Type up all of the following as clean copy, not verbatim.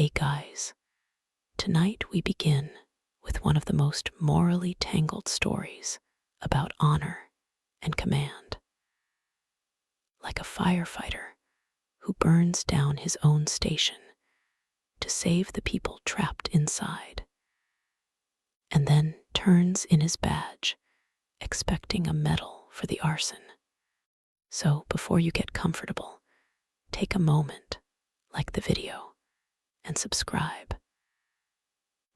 Hey guys, tonight we begin with one of the most morally tangled stories about honor and command. Like a firefighter who burns down his own station to save the people trapped inside, and then turns in his badge, expecting a medal for the arson. So before you get comfortable, take a moment, like the video, and subscribe.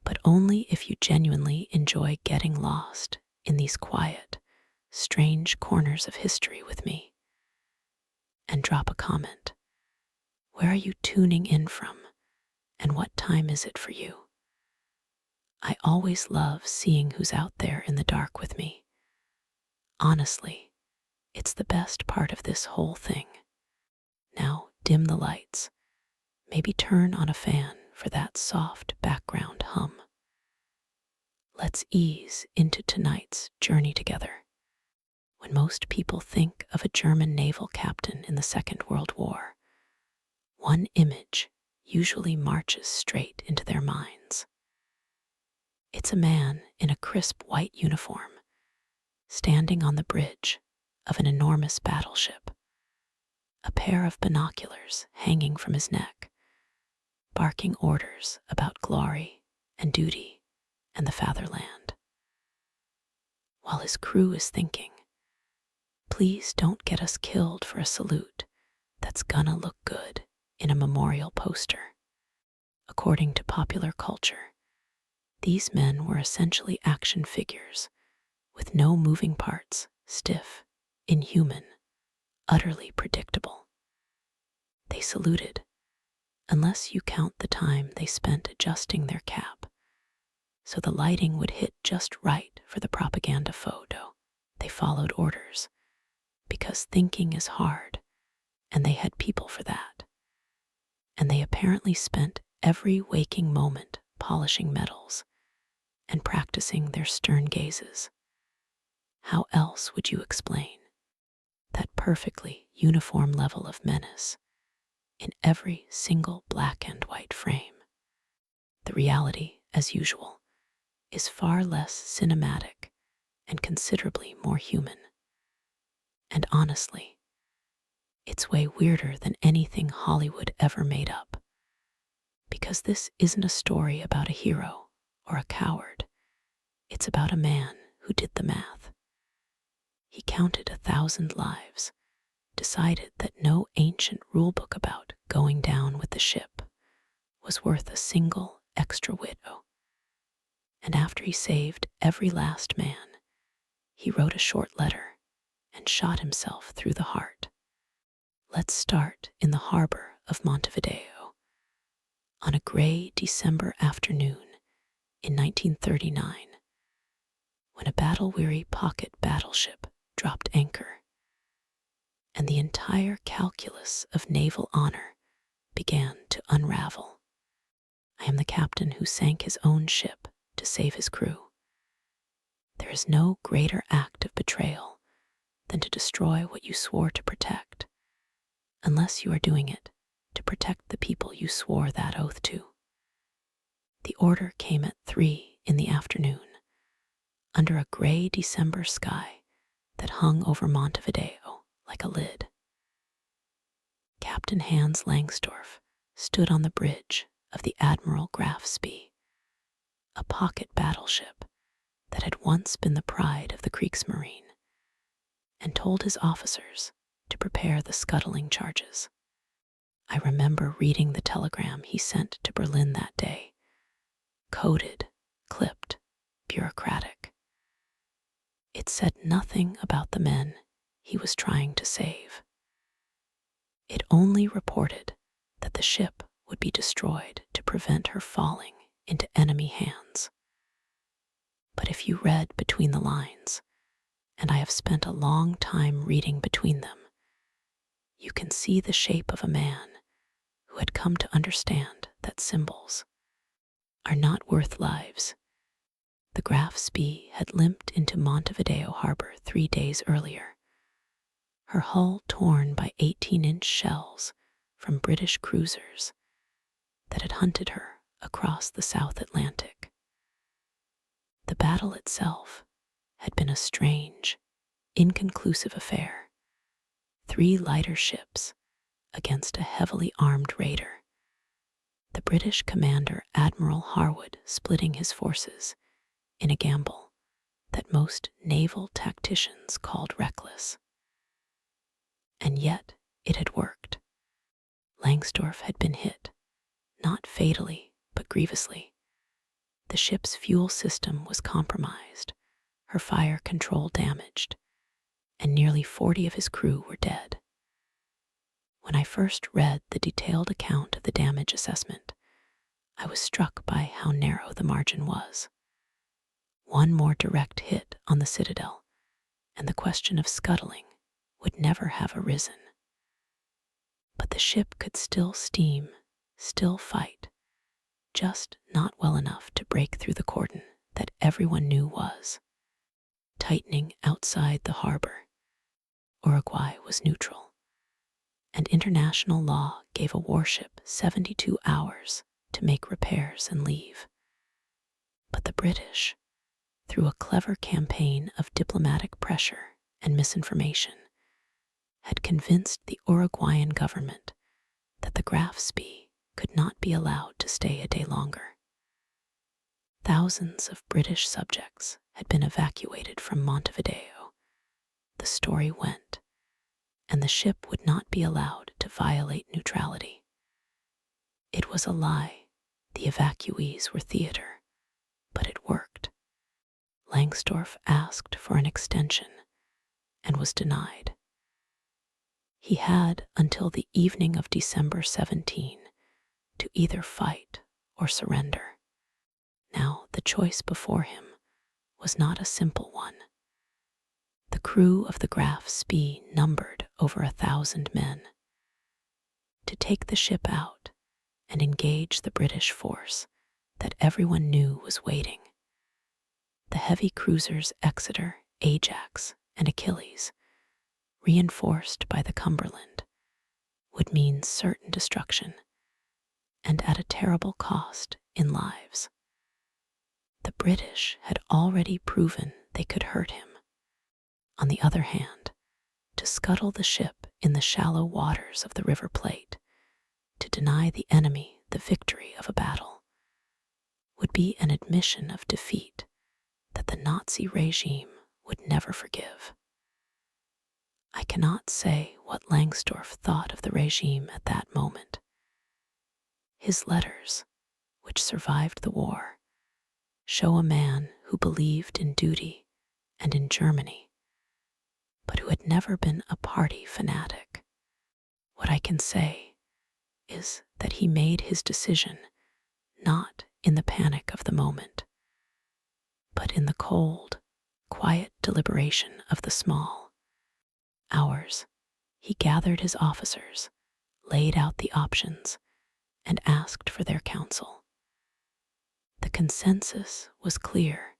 But only if you genuinely enjoy getting lost in these quiet, strange corners of history with me. And drop a comment. Where are you tuning in from, and what time is it for you? I always love seeing who's out there in the dark with me. Honestly, it's the best part of this whole thing. Now dim the lights. Maybe turn on a fan for that soft background hum. Let's ease into tonight's journey together. When most people think of a German naval captain in the Second World War, one image usually marches straight into their minds. It's a man in a crisp white uniform, standing on the bridge of an enormous battleship, a pair of binoculars hanging from his neck, barking orders about glory and duty and the fatherland. While his crew is thinking, please don't get us killed for a salute that's gonna look good in a memorial poster. According to popular culture, these men were essentially action figures with no moving parts, stiff, inhuman, utterly predictable. They saluted, unless you count the time they spent adjusting their cap, so the lighting would hit just right for the propaganda photo. They followed orders, because thinking is hard, and they had people for that. And they apparently spent every waking moment polishing medals and practicing their stern gazes. How else would you explain that perfectly uniform level of menace in every single black and white frame? The reality, as usual, is far less cinematic and considerably more human. And honestly, it's way weirder than anything Hollywood ever made up. Because this isn't a story about a hero or a coward. It's about a man who did the math. He counted 1,000 lives, decided that no ancient rulebook about going down with the ship was worth a single extra widow. And after he saved every last man, he wrote a short letter and shot himself through the heart. Let's start in the harbor of Montevideo. On a gray December afternoon in 1939, when a battle-weary pocket battleship dropped anchor, and the entire calculus of naval honor began to unravel. I am the captain who sank his own ship to save his crew. There is no greater act of betrayal than to destroy what you swore to protect, unless you are doing it to protect the people you swore that oath to. The order came at 3 in the afternoon, under a gray December sky that hung over Montevideo like a lid. Captain Hans Langsdorff stood on the bridge of the Admiral Graf Spee, a pocket battleship that had once been the pride of the Kriegsmarine, and told his officers to prepare the scuttling charges. I remember reading the telegram he sent to Berlin that day. Coded, clipped, bureaucratic. It said nothing about the men he was trying to save. It only reported that the ship would be destroyed to prevent her falling into enemy hands. But if you read between the lines, and I have spent a long time reading between them, you can see the shape of a man who had come to understand that symbols are not worth lives. The Graf Spee had limped into Montevideo harbor 3 days earlier, her hull torn by 18-inch shells from British cruisers, that had hunted her across the South Atlantic. The battle itself had been a strange, inconclusive affair. 3 lighter ships against a heavily armed raider, the British commander Admiral Harwood splitting his forces in a gamble that most naval tacticians called reckless. And yet it had worked. Langsdorff had been hit, not fatally, but grievously. The ship's fuel system was compromised, her fire control damaged, and nearly 40 of his crew were dead. When I first read the detailed account of the damage assessment, I was struck by how narrow the margin was. One more direct hit on the citadel, and the question of scuttling would never have arisen. But the ship could still steam, still fight, just not well enough to break through the cordon that everyone knew was tightening outside the harbor. Uruguay was neutral, and international law gave a warship 72 hours to make repairs and leave. But the British, through a clever campaign of diplomatic pressure and misinformation, had convinced the Uruguayan government that the Graf Spee could not be allowed to stay a day longer. Thousands of British subjects had been evacuated from Montevideo, the story went, and the ship would not be allowed to violate neutrality. It was a lie. The evacuees were theater, but it worked. Langsdorff asked for an extension and was denied. He had until the evening of December 17 to either fight or surrender. Now the choice before him was not a simple one. The crew of the Graf Spee numbered over 1,000 men. To take the ship out and engage the British force that everyone knew was waiting. The heavy cruisers Exeter, Ajax, and Achilles, reinforced by the Cumberland, would mean certain destruction, and at a terrible cost in lives. The British had already proven they could hurt him. On the other hand, to scuttle the ship in the shallow waters of the River Plate, to deny the enemy the victory of a battle, would be an admission of defeat that the Nazi regime would never forgive. I cannot say what Langsdorff thought of the regime at that moment. His letters, which survived the war, show a man who believed in duty and in Germany, but who had never been a party fanatic. What I can say is that he made his decision not in the panic of the moment, but in the cold, quiet deliberation of the small hours. He gathered his officers, laid out the options, and asked for their counsel. The consensus was clear.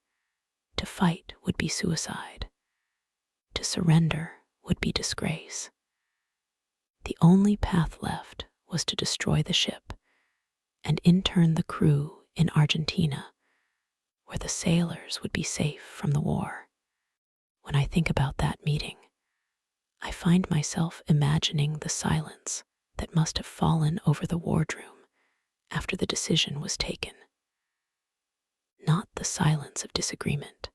To fight would be suicide. To surrender would be disgrace. The only path left was to destroy the ship and intern the crew in Argentina, where the sailors would be safe from the war. When I think about that meeting, I find myself imagining the silence that must have fallen over the wardroom after the decision was taken. Not the silence of disagreement,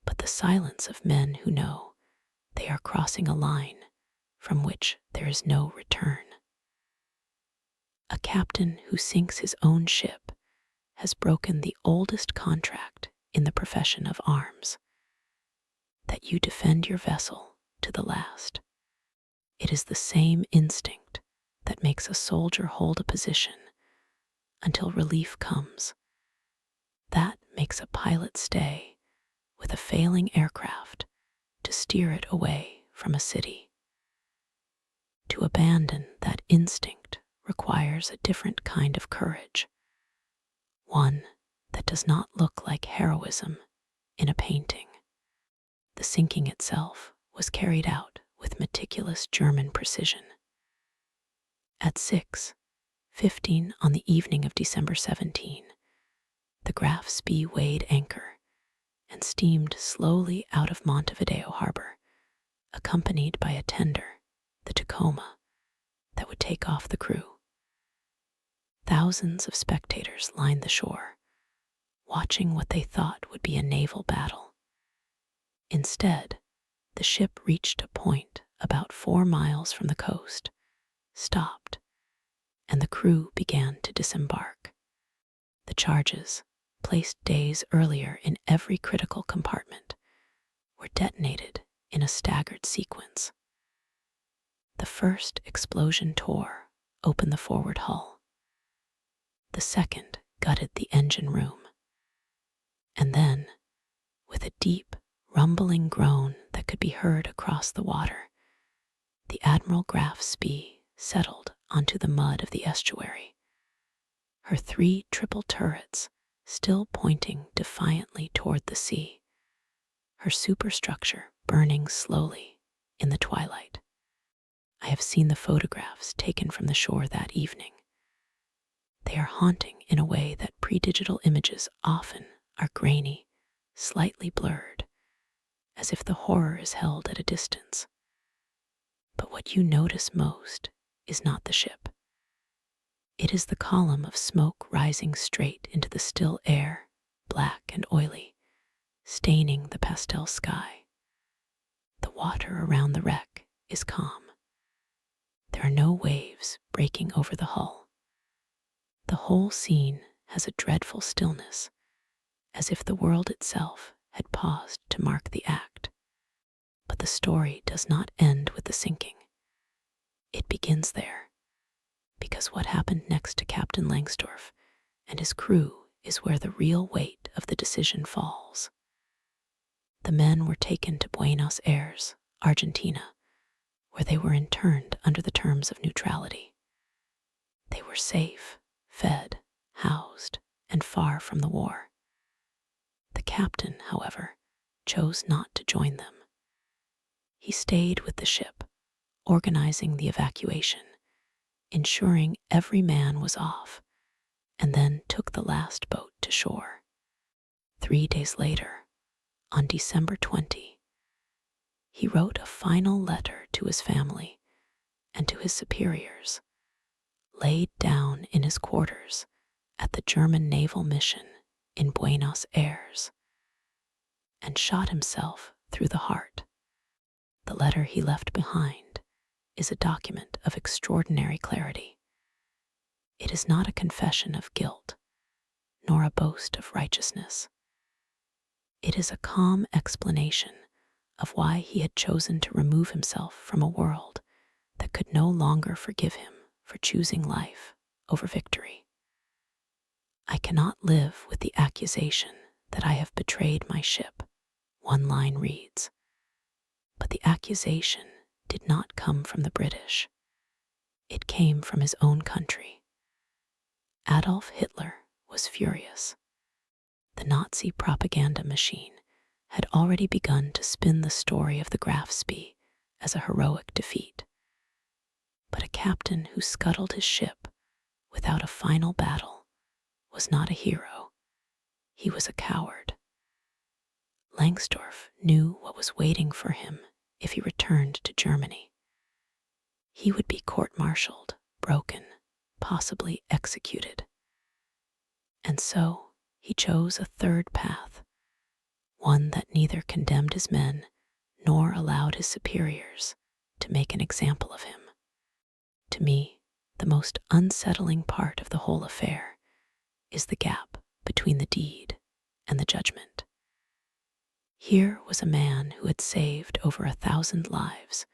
but the silence of men who know they are crossing a line from which there is no return. A captain who sinks his own ship has broken the oldest contract in the profession of arms, that you defend your vessel to the last. It is the same instinct that makes a soldier hold a position until relief comes. That makes a pilot stay with a failing aircraft to steer it away from a city. To abandon that instinct requires a different kind of courage, one that does not look like heroism in a painting. The sinking itself was carried out with meticulous German precision. At 6:15 15 on the evening of December 17, the Graf Spee weighed anchor and steamed slowly out of Montevideo harbor, accompanied by a tender, the Tacoma, that would take off the crew. Thousands of spectators lined the shore, watching what they thought would be a naval battle. Instead, the ship reached a point about 4 miles from the coast, stopped, and the crew began to disembark. The charges, placed days earlier in every critical compartment, were detonated in a staggered sequence. The first explosion tore open the forward hull. The second gutted the engine room. And then, with a deep, rumbling groan that could be heard across the water, the Admiral Graf Spee settled onto the mud of the estuary, her 3 triple turrets still pointing defiantly toward the sea, her superstructure burning slowly in the twilight. I have seen the photographs taken from the shore that evening. They are haunting in a way that pre-digital images often are grainy, slightly blurred, as if the horror is held at a distance. But what you notice most is not the ship. It is the column of smoke rising straight into the still air, black and oily, staining the pastel sky. The water around the wreck is calm. There are no waves breaking over the hull. The whole scene has a dreadful stillness, as if the world itself had paused to mark the act. But the story does not end with the sinking. It begins there, because what happened next to Captain Langsdorff and his crew is where the real weight of the decision falls. The men were taken to Buenos Aires, Argentina, where they were interned under the terms of neutrality. They were safe, fed, housed, and far from the war. The captain, however, chose not to join them. He stayed with the ship, organizing the evacuation, ensuring every man was off, and then took the last boat to shore. 3 days later, on December 20, he wrote a final letter to his family and to his superiors, laid down in his quarters at the German naval mission in Buenos Aires, and shot himself through the heart. The letter he left behind is a document of extraordinary clarity. It is not a confession of guilt, nor a boast of righteousness. It is a calm explanation of why he had chosen to remove himself from a world that could no longer forgive him for choosing life over victory. I cannot live with the accusation that I have betrayed my ship, one line reads. But the accusation did not come from the British. It came from his own country. Adolf Hitler was furious. The Nazi propaganda machine had already begun to spin the story of the Graf Spee as a heroic defeat. But a captain who scuttled his ship without a final battle was not a hero. He was a coward. Langsdorff knew what was waiting for him if he returned to Germany. He would be court-martialed, broken, possibly executed. And so he chose a third path, one that neither condemned his men nor allowed his superiors to make an example of him. To me, the most unsettling part of the whole affair is the gap between the deed and the judgment. Here was a man who had saved over 1,000 lives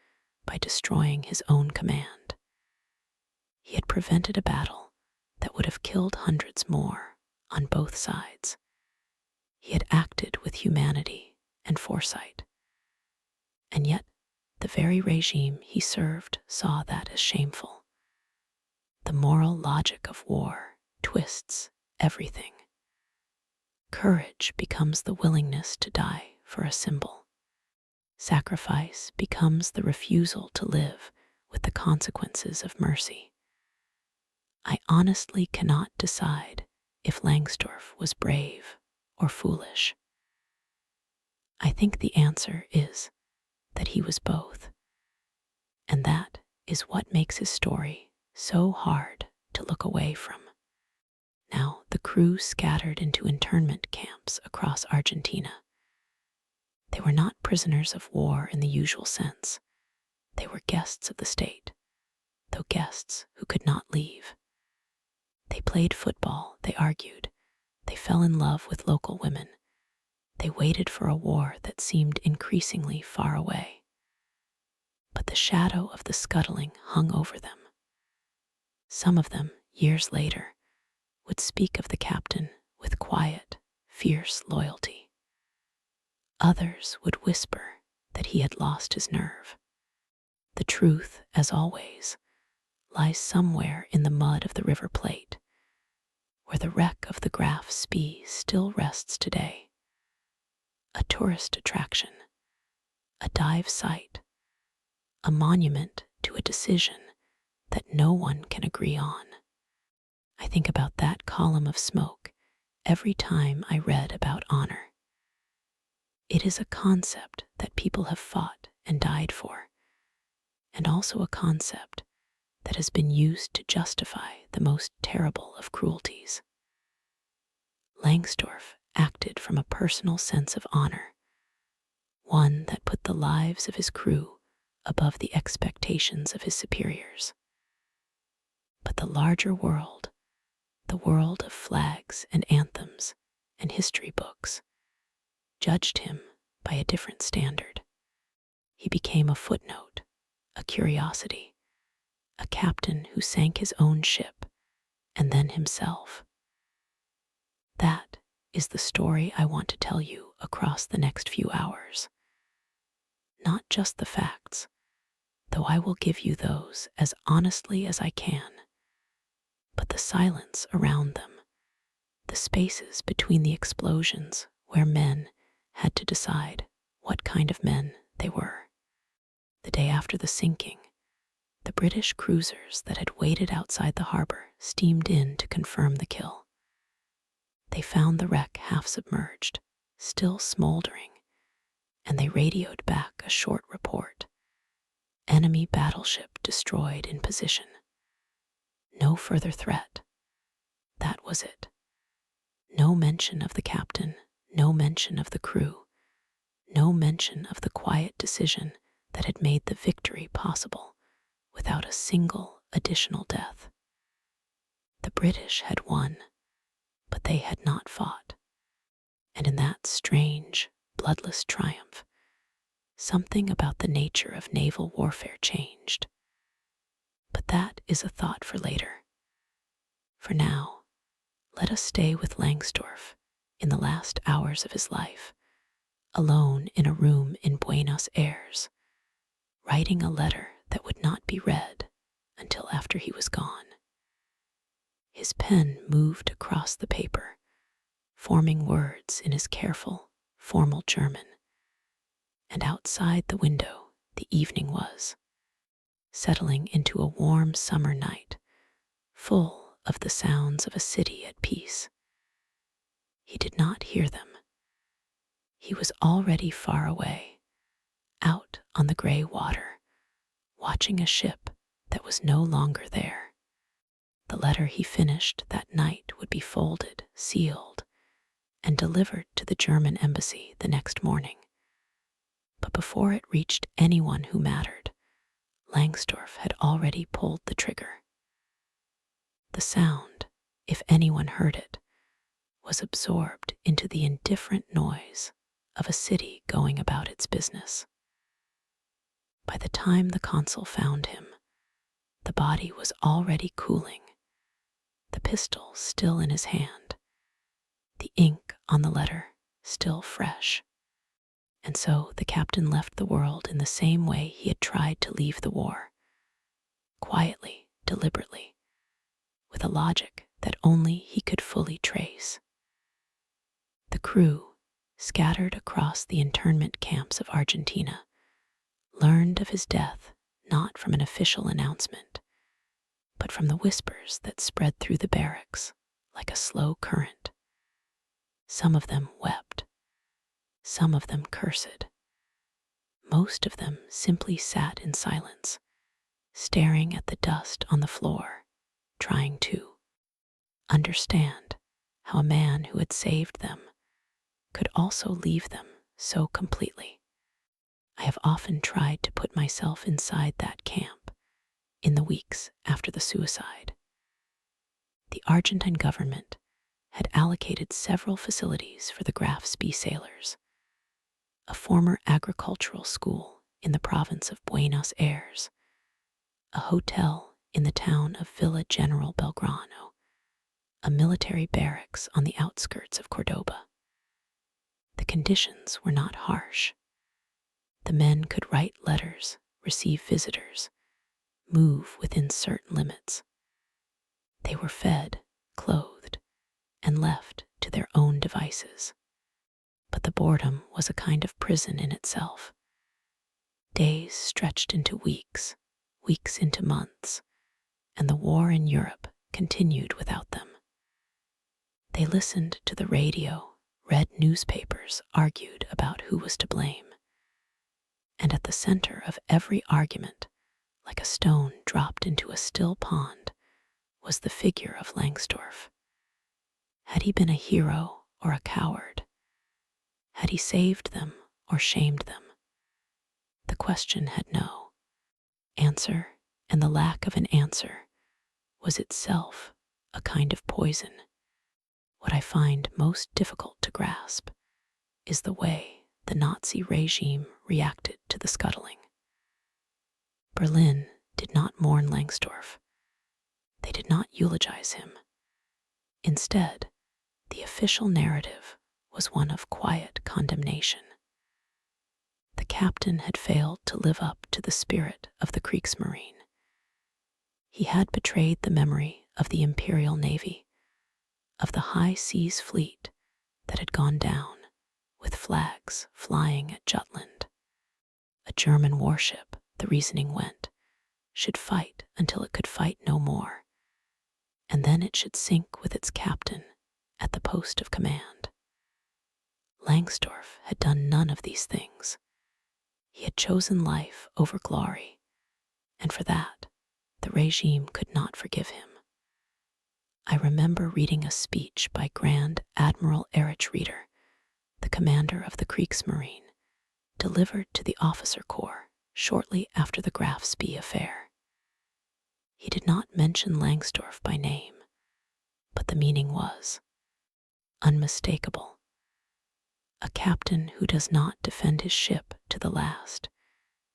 by destroying his own command. He had prevented a battle that would have killed hundreds more on both sides. He had acted with humanity and foresight. And yet, the very regime he served saw that as shameful. The moral logic of war twists everything. Courage becomes the willingness to die for a symbol. Sacrifice becomes the refusal to live with the consequences of mercy. I honestly cannot decide if Langsdorff was brave or foolish. I think the answer is that he was both, and that is what makes his story so hard to look away from. Now, the crew scattered into internment camps across Argentina. They were not prisoners of war in the usual sense. They were guests of the state, though guests who could not leave. They played football, they argued. They fell in love with local women. They waited for a war that seemed increasingly far away. But the shadow of the scuttling hung over them. Some of them, years later, would speak of the captain with quiet, fierce loyalty. Others would whisper that he had lost his nerve. The truth, as always, lies somewhere in the mud of the River Plate, where the wreck of the Graf Spee still rests today. A tourist attraction, a dive site, a monument to a decision that no one can agree on. I think about that column of smoke every time I read about honor. It is a concept that people have fought and died for, and also a concept that has been used to justify the most terrible of cruelties. Langsdorff acted from a personal sense of honor, one that put the lives of his crew above the expectations of his superiors. But the larger world, the world of flags and anthems and history books, judged him by a different standard. He became a footnote, a curiosity, a captain who sank his own ship and then himself. That is the story I want to tell you across the next few hours. Not just the facts, though I will give you those as honestly as I can, but the silence around them, the spaces between the explosions where men had to decide what kind of men they were. The day after the sinking, the British cruisers that had waited outside the harbor steamed in to confirm the kill. They found the wreck half submerged, still smoldering, and they radioed back a short report. Enemy battleship destroyed in position. No further threat. That was it. No mention of the captain, no mention of the crew, no mention of the quiet decision that had made the victory possible without a single additional death. The British had won, but they had not fought. And in that strange, bloodless triumph, something about the nature of naval warfare changed. But that is a thought for later. For now, let us stay with Langsdorff in the last hours of his life, alone in a room in Buenos Aires, writing a letter that would not be read until after he was gone. His pen moved across the paper, forming words in his careful, formal German. And outside the window, the evening was, settling into a warm summer night, full of the sounds of a city at peace. He did not hear them. He was already far away, out on the gray water, watching a ship that was no longer there. The letter he finished that night would be folded, sealed, and delivered to the German embassy the next morning. But before it reached anyone who mattered, Langsdorff had already pulled the trigger. The sound, if anyone heard it, was absorbed into the indifferent noise of a city going about its business. By the time the consul found him, the body was already cooling, the pistol still in his hand, the ink on the letter still fresh. And so the captain left the world in the same way he had tried to leave the war, quietly, deliberately, with a logic that only he could fully trace. The crew, scattered across the internment camps of Argentina, learned of his death not from an official announcement, but from the whispers that spread through the barracks like a slow current. Some of them wept, some of them cursed. Most of them simply sat in silence, staring at the dust on the floor, trying to understand how a man who had saved them could also leave them so completely. I have often tried to put myself inside that camp in the weeks after the suicide. The Argentine government had allocated several facilities for the Graf Spee sailors, a former agricultural school in the province of Buenos Aires, a hotel in the town of Villa General Belgrano, a military barracks on the outskirts of Cordoba. The conditions were not harsh. The men could write letters, receive visitors, move within certain limits. They were fed, clothed, and left to their own devices. But the boredom was a kind of prison in itself. Days stretched into weeks, weeks into months, and the war in Europe continued without them. They listened to the radio, read newspapers, argued about who was to blame. And at the center of every argument, like a stone dropped into a still pond, was the figure of Langsdorff. Had he been a hero or a coward? Had he saved them or shamed them? The question had no answer, and the lack of an answer was itself a kind of poison. What I find most difficult to grasp is the way the Nazi regime reacted to the scuttling. Berlin did not mourn Langsdorff. They did not eulogize him. Instead, the official narrative was one of quiet condemnation. The captain had failed to live up to the spirit of the Kriegsmarine. He had betrayed the memory of the Imperial Navy, of the high seas fleet that had gone down with flags flying at Jutland. A German warship, the reasoning went, should fight until it could fight no more, and then it should sink with its captain at the post of command. Langsdorff had done none of these things. He had chosen life over glory, and for that, the regime could not forgive him. I remember reading a speech by Grand Admiral Erich Rieder, the commander of the Kriegsmarine, delivered to the officer corps shortly after the Graf Spee affair. He did not mention Langsdorff by name, but the meaning was unmistakable. A captain who does not defend his ship to the last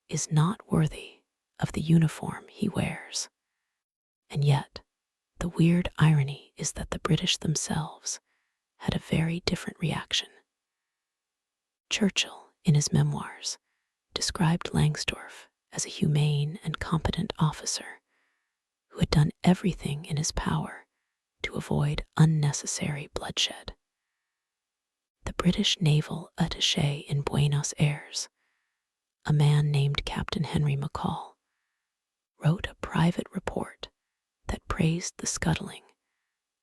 is not worthy of the uniform he wears. And yet, the weird irony is that the British themselves had a very different reaction. Churchill, in his memoirs, described Langsdorff as a humane and competent officer who had done everything in his power to avoid unnecessary bloodshed. The British naval attaché in Buenos Aires, a man named Captain Henry McCall, wrote a private report that praised the scuttling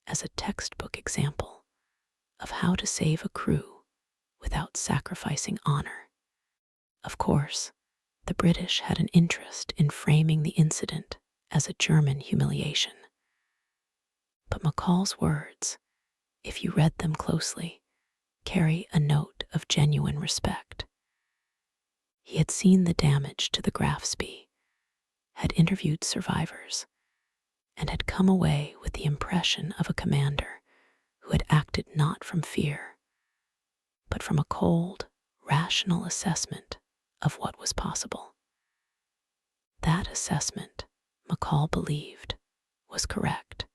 as a textbook example of how to save a crew without sacrificing honor. Of course, the British had an interest in framing the incident as a German humiliation. But McCall's words, if you read them closely, carry a note of genuine respect. He had seen the damage to the Graf Spee, had interviewed survivors, and had come away with the impression of a commander who had acted not from fear, but from a cold, rational assessment of what was possible. That assessment, McCall believed, was correct.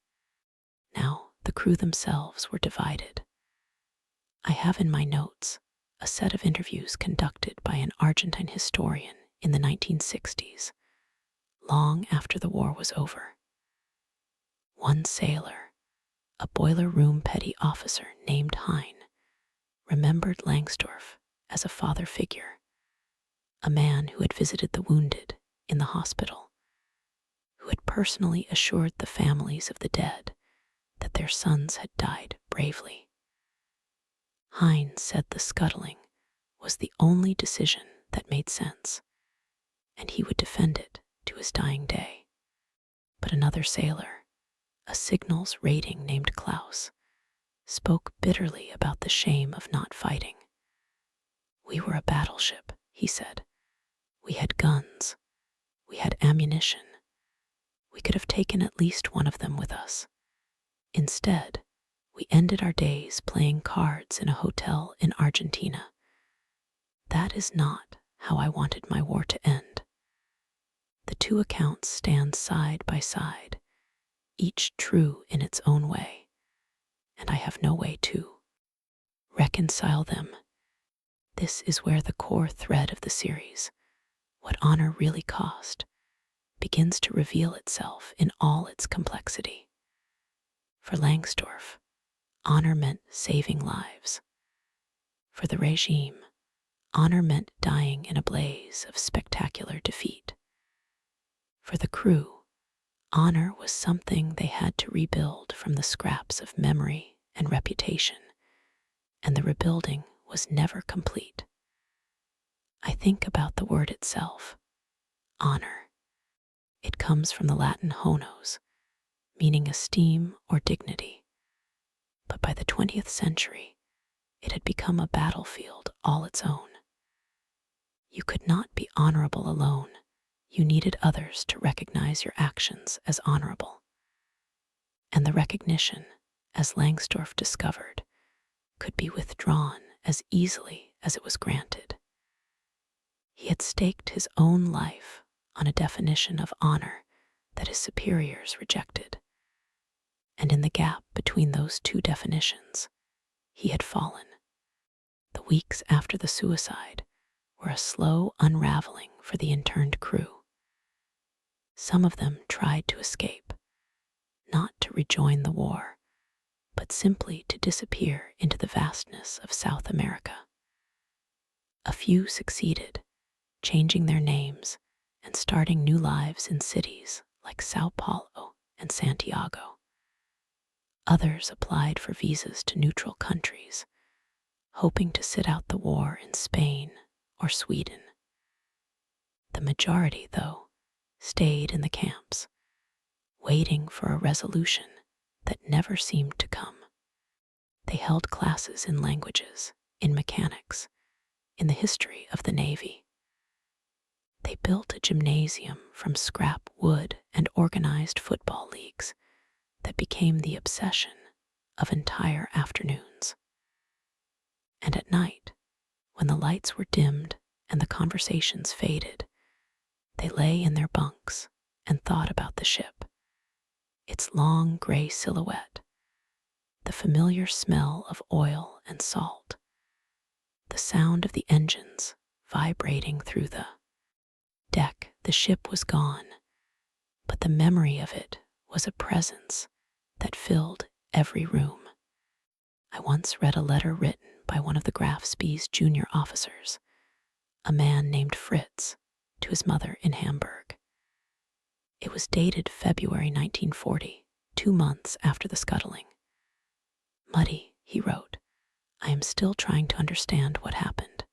Now, the crew themselves were divided. I have in my notes a set of interviews conducted by an Argentine historian in the 1960s, long after the war was over. One sailor, a boiler room petty officer named Hein, remembered Langsdorff as a father figure, a man who had visited the wounded in the hospital, who had personally assured the families of the dead that their sons had died bravely. Hans said the scuttling was the only decision that made sense, and he would defend it to his dying day. But another sailor, a signals rating named Klaus, spoke bitterly about the shame of not fighting. "We were a battleship," he said. "We had guns. We had ammunition. We could have taken at least one of them with us. Instead, we ended our days playing cards in a hotel in Argentina. That is not how I wanted my war to end." The two accounts stand side by side, each true in its own way, and I have no way to reconcile them. This is where the core thread of the series, what honor really cost, begins to reveal itself in all its complexity. For Langsdorff, honor meant saving lives. For the regime, honor meant dying in a blaze of spectacular defeat. For the crew, honor was something they had to rebuild from the scraps of memory and reputation, and the rebuilding was never complete. I think about the word itself, honor. It comes from the Latin honos, meaning esteem or dignity. But by the 20th century, it had become a battlefield all its own. You could not be honorable alone. You needed others to recognize your actions as honorable. And the recognition, as Langsdorff discovered, could be withdrawn as easily as it was granted. He had staked his own life on a definition of honor that his superiors rejected. And in the gap between those two definitions, he had fallen. The weeks after the suicide were a slow unraveling for the interned crew. Some of them tried to escape, not to rejoin the war, but simply to disappear into the vastness of South America. A few succeeded, changing their names and starting new lives in cities like Sao Paulo and Santiago. Others applied for visas to neutral countries, hoping to sit out the war in Spain or Sweden. The majority, though, stayed in the camps, waiting for a resolution that never seemed to come. They held classes in languages, in mechanics, in the history of the Navy. They built a gymnasium from scrap wood and organized football leagues that became the obsession of entire afternoons. And at night, when the lights were dimmed and the conversations faded, they lay in their bunks and thought about the ship, its long gray silhouette, the familiar smell of oil and salt, the sound of the engines vibrating through the deck. The ship was gone, but the memory of it was a presence that filled every room. I once read a letter written by one of the Graf Spee's junior officers, a man named Fritz, to his mother in Hamburg. It was dated February 1940, 2 months after the scuttling. "Muddy," he wrote, "I am still trying to understand what happened.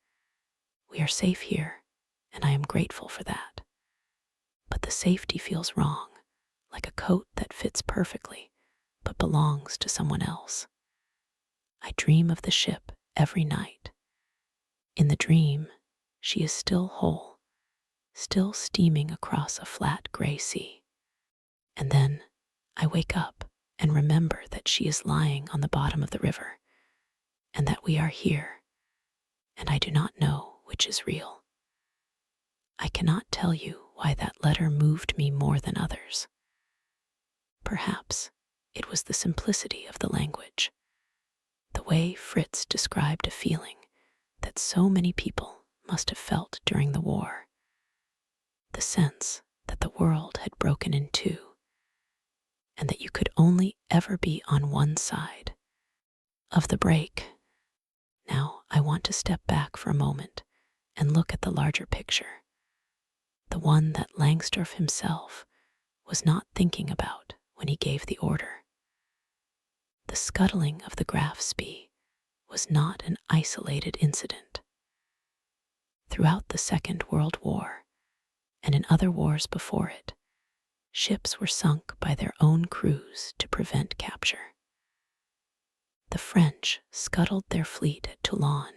We are safe here, and I am grateful for that. But the safety feels wrong, like a coat that fits perfectly, but belongs to someone else. I dream of the ship every night. In the dream, she is still whole, still steaming across a flat gray sea. And then I wake up and remember that she is lying on the bottom of the river, and that we are here, and I do not know which is real." I cannot tell you why that letter moved me more than others. Perhaps it was the simplicity of the language, the way Fritz described a feeling that so many people must have felt during the war, the sense that the world had broken in two, and that you could only ever be on one side of the break. Now I want to step back for a moment and look at the larger picture, the one that Langsdorff himself was not thinking about when he gave the order. The scuttling of the Graf Spee was not an isolated incident. Throughout the Second World War, and in other wars before it, ships were sunk by their own crews to prevent capture. The French scuttled their fleet at Toulon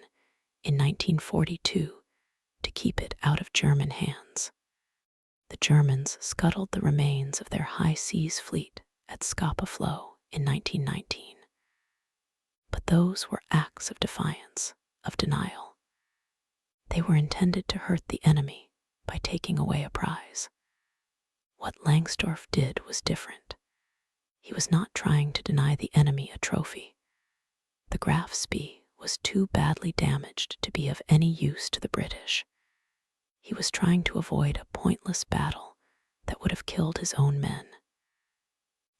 in 1942 to keep it out of German hands. The Germans scuttled the remains of their high seas fleet at Scapa Flow in 1919. But those were acts of defiance, of denial. They were intended to hurt the enemy by taking away a prize. What Langsdorff did was different. He was not trying to deny the enemy a trophy. The Graf Spee was too badly damaged to be of any use to the British. He was trying to avoid a pointless battle that would have killed his own men.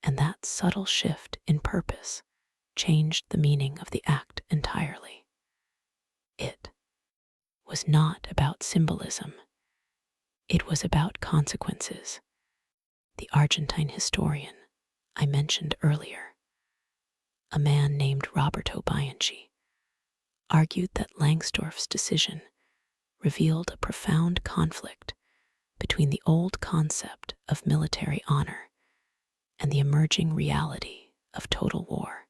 And that subtle shift in purpose changed the meaning of the act entirely. It was not about symbolism. It was about consequences. The Argentine historian I mentioned earlier, a man named Roberto Bianchi, argued that Langsdorff's decision revealed a profound conflict between the old concept of military honor and the emerging reality of total war.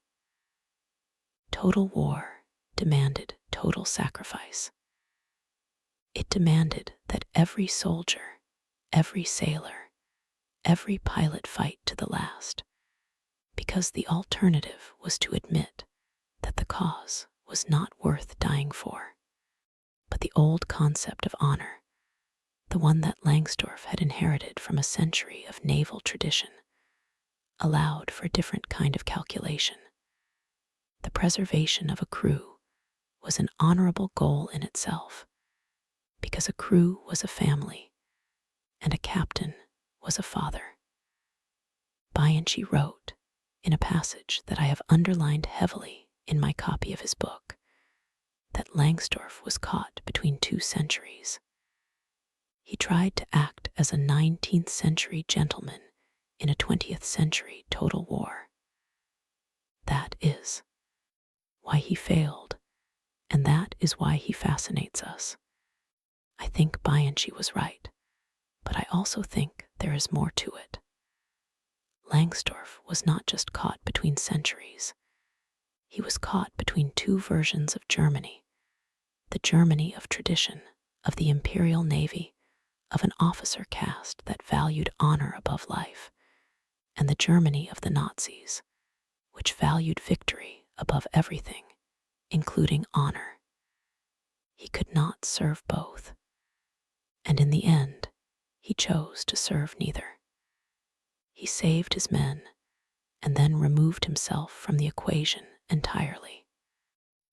Total war demanded total sacrifice. It demanded that every soldier, every sailor, every pilot fight to the last, because the alternative was to admit that the cause was not worth dying for. But the old concept of honor, the one that Langsdorff had inherited from a century of naval tradition, allowed for a different kind of calculation. The preservation of a crew was an honorable goal in itself, because a crew was a family, and a captain was a father. Bianchi wrote, in a passage that I have underlined heavily in my copy of his book, that Langsdorff was caught between two centuries. He tried to act as a 19th century gentleman in a 20th century total war. That is why he failed, and that is why he fascinates us. I think Bianchi was right, but I also think there is more to it. Langsdorff was not just caught between centuries. He was caught between two versions of Germany, the Germany of tradition, of the Imperial Navy, of an officer caste that valued honor above life, and the Germany of the Nazis, which valued victory above everything, including honor. He could not serve both, and in the end, he chose to serve neither. He saved his men and then removed himself from the equation entirely.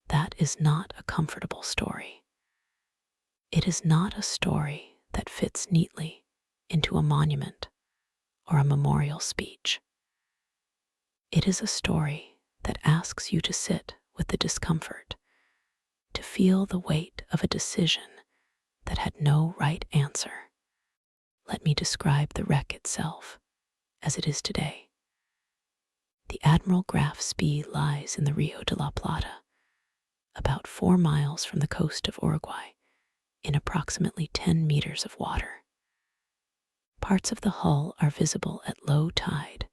That is not a comfortable story. It is not a story that fits neatly into a monument or a memorial speech. It is a story that asks you to sit with the discomfort, to feel the weight of a decision that had no right answer. Let me describe the wreck itself as it is today. The Admiral Graf Spee lies in the Rio de la Plata, about 4 miles from the coast of Uruguay, in approximately 10 meters of water. Parts of the hull are visible at low tide,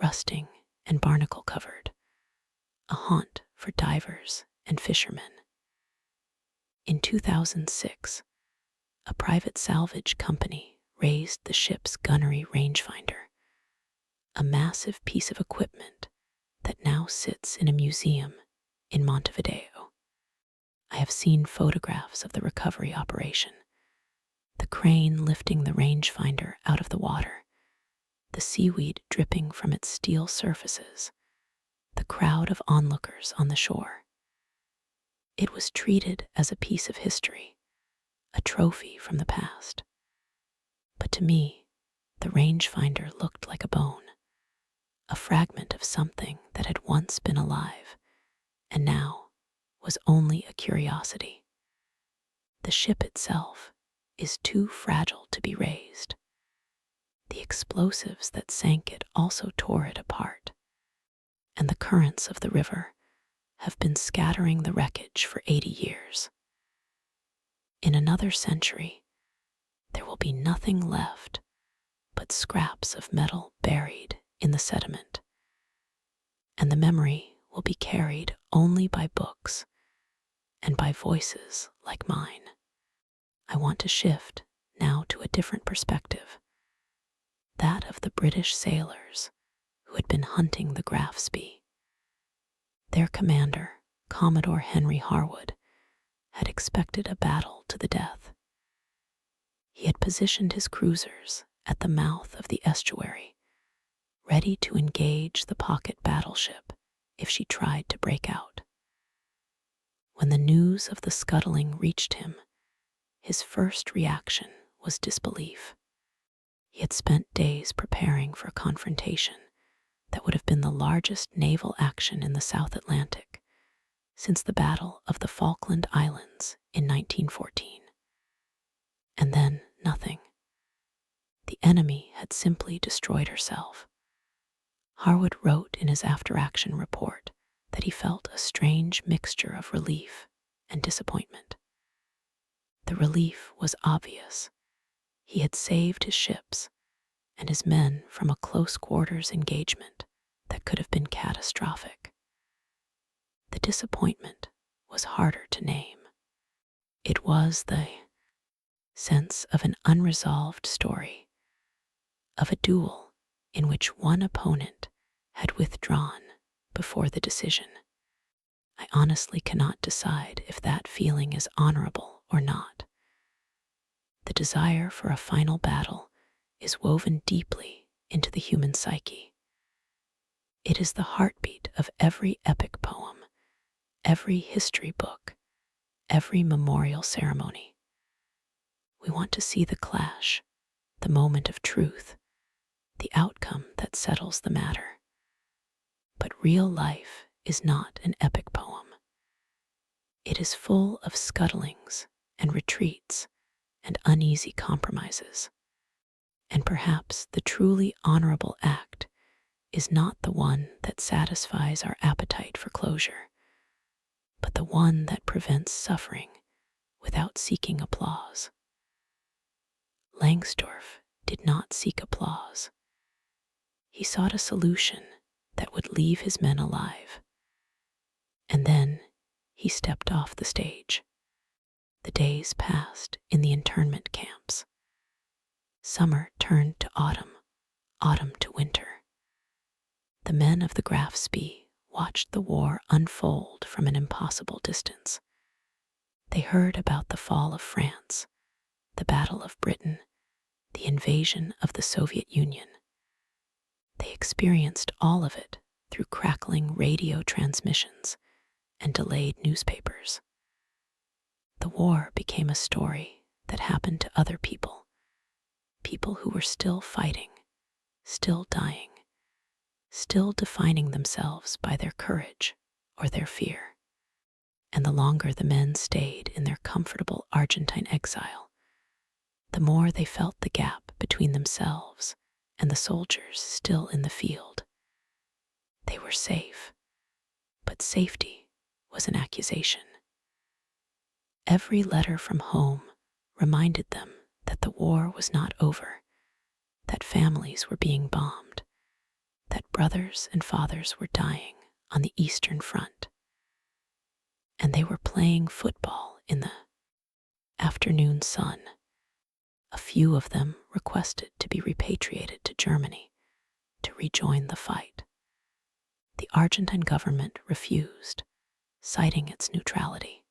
rusting and barnacle covered, a haunt for divers and fishermen. In 2006, a private salvage company raised the ship's gunnery rangefinder, a massive piece of equipment that now sits in a museum in Montevideo. I have seen photographs of the recovery operation, the crane lifting the rangefinder out of the water, the seaweed dripping from its steel surfaces, the crowd of onlookers on the shore. It was treated as a piece of history, a trophy from the past. But to me, the rangefinder looked like a bone, a fragment of something that had once been alive and now was only a curiosity. The ship itself is too fragile to be raised. The explosives that sank it also tore it apart, and the currents of the river have been scattering the wreckage for 80 years. In another century, there will be nothing left but scraps of metal buried in the sediment, and the memory will be carried only by books and by voices like mine. I want to shift now to a different perspective, that of the British sailors who had been hunting the Graf Spee. Their commander, Commodore Henry Harwood, had expected a battle to the death. He had positioned his cruisers at the mouth of the estuary, ready to engage the pocket battleship if she tried to break out. When the news of the scuttling reached him, his first reaction was disbelief. He had spent days preparing for a confrontation that would have been the largest naval action in the South Atlantic since the Battle of the Falkland Islands in 1914. And then nothing. The enemy had simply destroyed herself. Harwood wrote in his after-action report that he felt a strange mixture of relief and disappointment. The relief was obvious. He had saved his ships and his men from a close-quarters engagement that could have been catastrophic. The disappointment was harder to name. It was the sense of an unresolved story, of a duel in which one opponent had withdrawn before the decision. I honestly cannot decide if that feeling is honorable or not. The desire for a final battle is woven deeply into the human psyche. It is the heartbeat of every epic poem, every history book, every memorial ceremony. We want to see the clash, the moment of truth, the outcome that settles the matter. But real life is not an epic poem. It is full of scuttlings and retreats and uneasy compromises. And perhaps the truly honorable act is not the one that satisfies our appetite for closure, but the one that prevents suffering without seeking applause. Langsdorff did not seek applause. He sought a solution that would leave his men alive. And then he stepped off the stage. The days passed in the internment camps. Summer turned to autumn, autumn to winter. The men of the Graf Spee watched the war unfold from an impossible distance. They heard about the fall of France, the Battle of Britain, the invasion of the Soviet Union. They experienced all of it through crackling radio transmissions and delayed newspapers. The war became a story that happened to other people, people who were still fighting, still dying, still defining themselves by their courage or their fear. And the longer the men stayed in their comfortable Argentine exile, the more they felt the gap between themselves and the soldiers still in the field. They were safe, but safety was an accusation. Every letter from home reminded them that the war was not over, that families were being bombed, that brothers and fathers were dying on the Eastern Front. And they were playing football in the afternoon sun. A few of them requested to be repatriated to Germany to rejoin the fight. The Argentine government refused, citing its neutrality.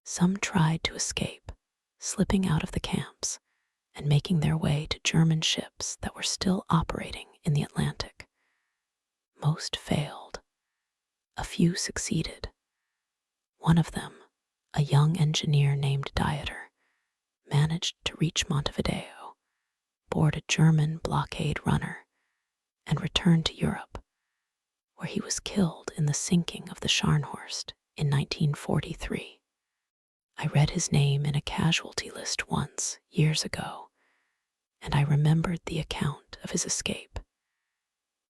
Some tried to escape, slipping out of the camps and making their way to German ships that were still operating in the Atlantic. Most failed. A few succeeded. One of them, a young engineer named Dieter, managed to reach Montevideo, board a German blockade runner, and return to Europe, where he was killed in the sinking of the Scharnhorst in 1943. I read his name in a casualty list once, years ago, and I remembered the account of his escape.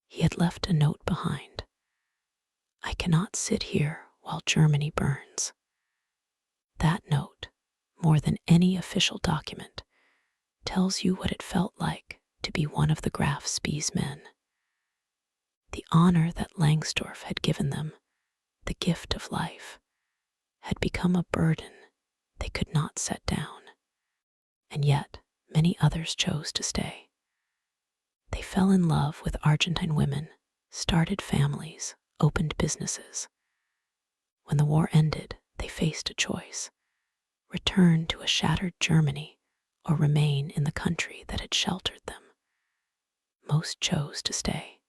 He had left a note behind. "I cannot sit here while Germany burns." That note, more than any official document, tells you what it felt like to be one of the Graf Spee's men. The honor that Langsdorff had given them, the gift of life, had become a burden they could not set down. And yet, many others chose to stay. They fell in love with Argentine women, started families, opened businesses. When the war ended, they faced a choice: return to a shattered Germany or remain in the country that had sheltered them. Most chose to stay.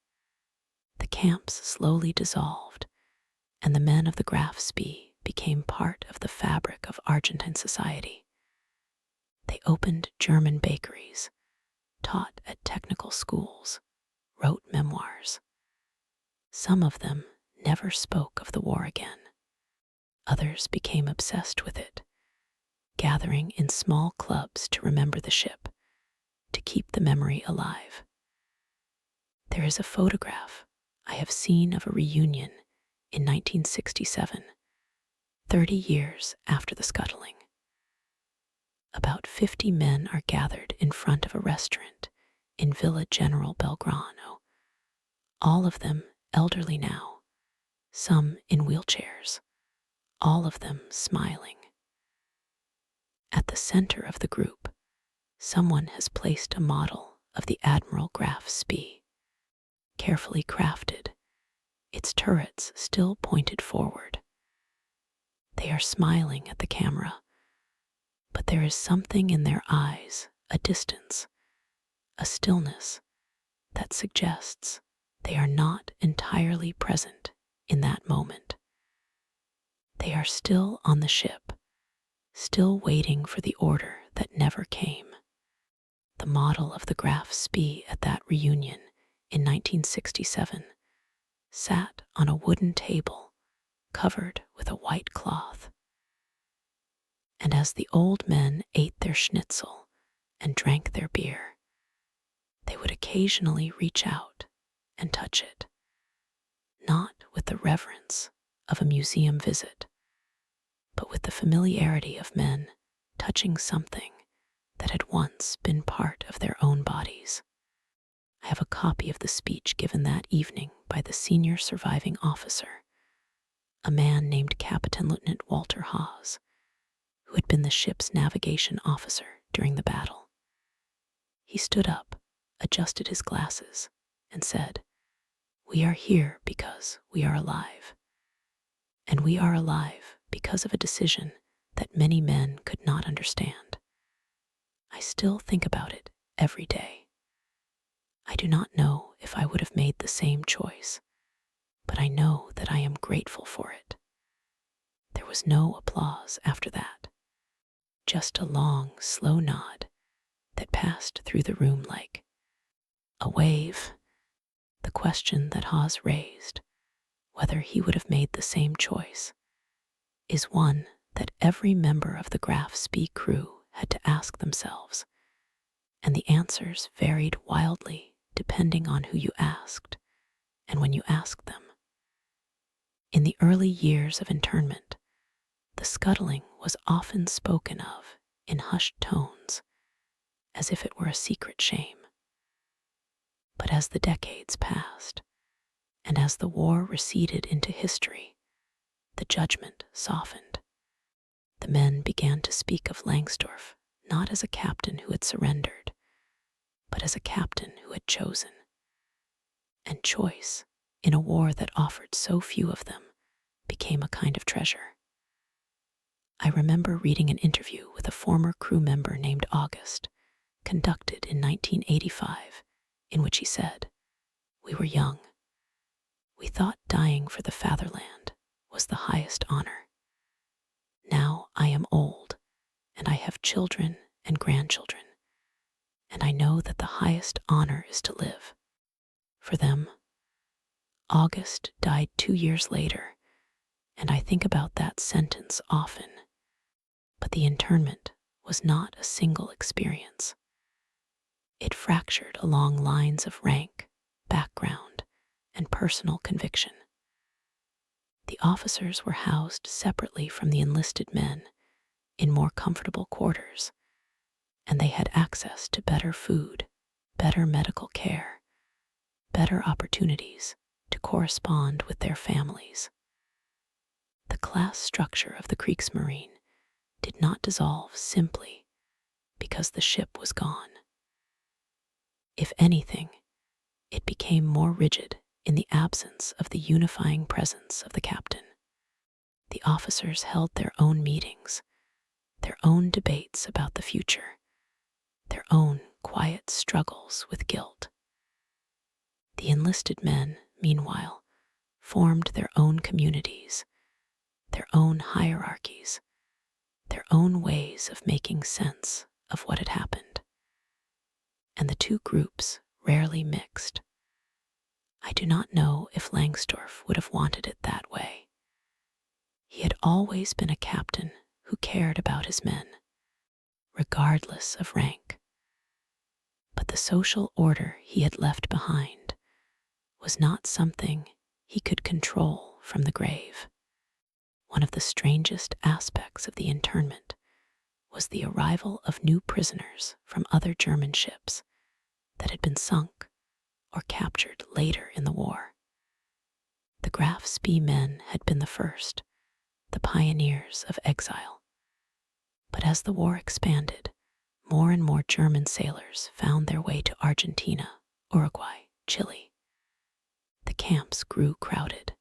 The camps slowly dissolved, and the men of the Graf Spee became part of the fabric of Argentine society. They opened German bakeries, taught at technical schools, wrote memoirs. Some of them never spoke of the war again. Others became obsessed with it, gathering in small clubs to remember the ship, to keep the memory alive. There is a photograph I have seen of a reunion in 1967, 30 years after the scuttling. About 50 men are gathered in front of a restaurant in Villa General Belgrano, all of them elderly now, some in wheelchairs, all of them smiling. At the center of the group, someone has placed a model of the Admiral Graf Spee, carefully crafted, its turrets still pointed forward. They are smiling at the camera, but there is something in their eyes, a distance, a stillness that suggests they are not entirely present in that moment. They are still on the ship, still waiting for the order that never came. The model of the Graf Spee at that reunion in 1967 sat on a wooden table covered with a white cloth. And as the old men ate their schnitzel and drank their beer, they would occasionally reach out and touch it, not with the reverence of a museum visit, but with the familiarity of men touching something that had once been part of their own bodies. I have a copy of the speech given that evening by the senior surviving officer, a man named Captain Lieutenant Walter Haas, who had been the ship's navigation officer during the battle. He stood up, adjusted his glasses, and said, "We are here because we are alive. And we are alive because of a decision that many men could not understand. I still think about it every day. I do not know if I would have made the same choice, but I know that I am grateful for it." There was no applause after that, just a long, slow nod that passed through the room like a wave. The question that Haas raised, whether he would have made the same choice, is one that every member of the Graf Spee crew had to ask themselves, and the answers varied wildly depending on who you asked and when you asked them. In the early years of internment, the scuttling was often spoken of in hushed tones, as if it were a secret shame. But as the decades passed, and as the war receded into history, the judgment softened. The men began to speak of Langsdorff not as a captain who had surrendered, but as a captain who had chosen. And choice, in a war that offered so few of them, became a kind of treasure. I remember reading an interview with a former crew member named August, conducted in 1985, in which he said, "We were young. We thought dying for the fatherland was the highest honor. Now I am old, and I have children and grandchildren, and I know that the highest honor is to live for them." August died 2 years later, and I think about that sentence often. But the internment was not a single experience. It fractured along lines of rank, background, and personal conviction. The officers were housed separately from the enlisted men in more comfortable quarters, and they had access to better food, better medical care, better opportunities to correspond with their families. The class structure of the Kriegsmarine did not dissolve simply because the ship was gone. If anything, it became more rigid in the absence of the unifying presence of the captain. The officers held their own meetings, their own debates about the future, their own quiet struggles with guilt. The enlisted men, meanwhile, formed their own communities, their own hierarchies, their own ways of making sense of what had happened. And the two groups rarely mixed. I do not know if Langsdorff would have wanted it that way. He had always been a captain who cared about his men, regardless of rank. But the social order he had left behind was not something he could control from the grave. One of the strangest aspects of the internment was the arrival of new prisoners from other German ships that had been sunk or captured later in the war. The Graf Spee men had been the first, the pioneers of exile. But as the war expanded, more and more German sailors found their way to Argentina, Uruguay, Chile. The camps grew crowded.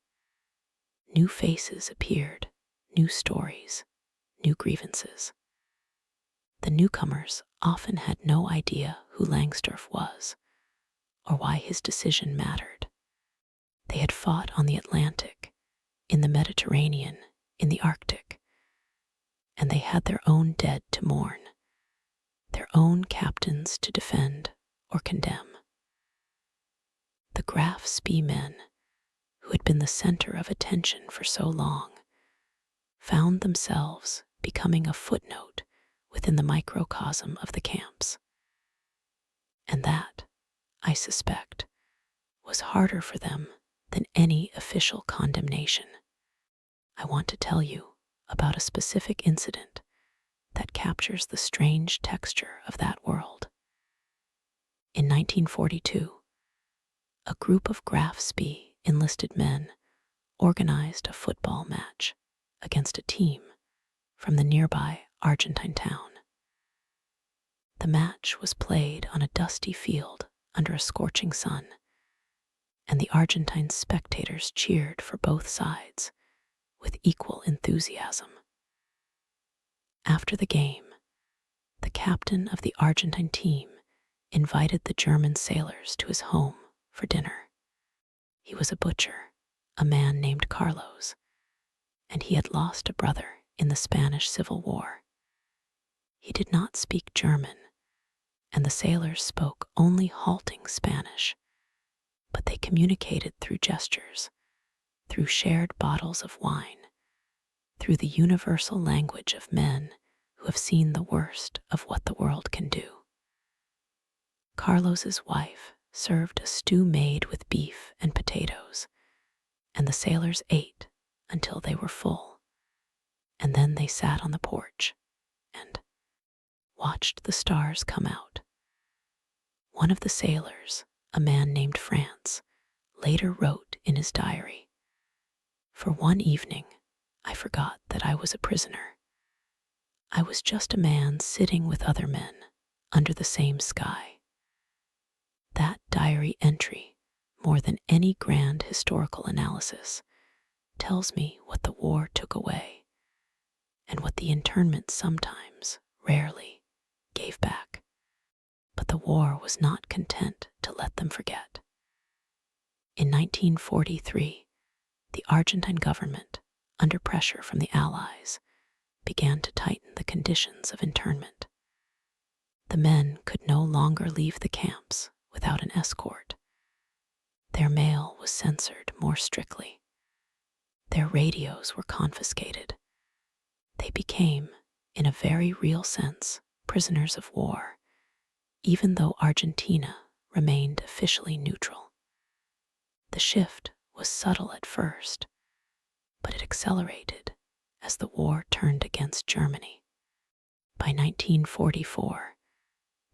New faces appeared, new stories, new grievances. The newcomers often had no idea who Langsdorff was or why his decision mattered. They had fought on the Atlantic, in the Mediterranean, in the Arctic, and they had their own dead to mourn, their own captains to defend or condemn. The Graf Spee men, who had been the center of attention for so long, found themselves becoming a footnote within the microcosm of the camps. And that, I suspect, was harder for them than any official condemnation. I want to tell you about a specific incident that captures the strange texture of that world. In 1942, a group of Graf Spee enlisted men organized a football match against a team from the nearby Argentine town. The match was played on a dusty field under a scorching sun, and the Argentine spectators cheered for both sides with equal enthusiasm. After the game, the captain of the Argentine team invited the German sailors to his home for dinner. He was a butcher, a man named Carlos, and he had lost a brother in the Spanish Civil War. He did not speak German, and the sailors spoke only halting Spanish, but they communicated through gestures, through shared bottles of wine, through the universal language of men who have seen the worst of what the world can do. Carlos's wife served a stew made with beef and potatoes, and the sailors ate until they were full, and then they sat on the porch and watched the stars come out. One of the sailors, a man named France, later wrote in his diary, "For one evening, I forgot that I was a prisoner. I was just a man sitting with other men under the same sky." That diary entry, more than any grand historical analysis, tells me what the war took away and what the internment sometimes, rarely, gave back. But the war was not content to let them forget. In 1943, the Argentine government, under pressure from the Allies, began to tighten the conditions of internment. The men could no longer leave the camps without an escort. Their mail was censored more strictly. Their radios were confiscated. They became, in a very real sense, prisoners of war, even though Argentina remained officially neutral. The shift was subtle at first, but it accelerated as the war turned against Germany. By 1944,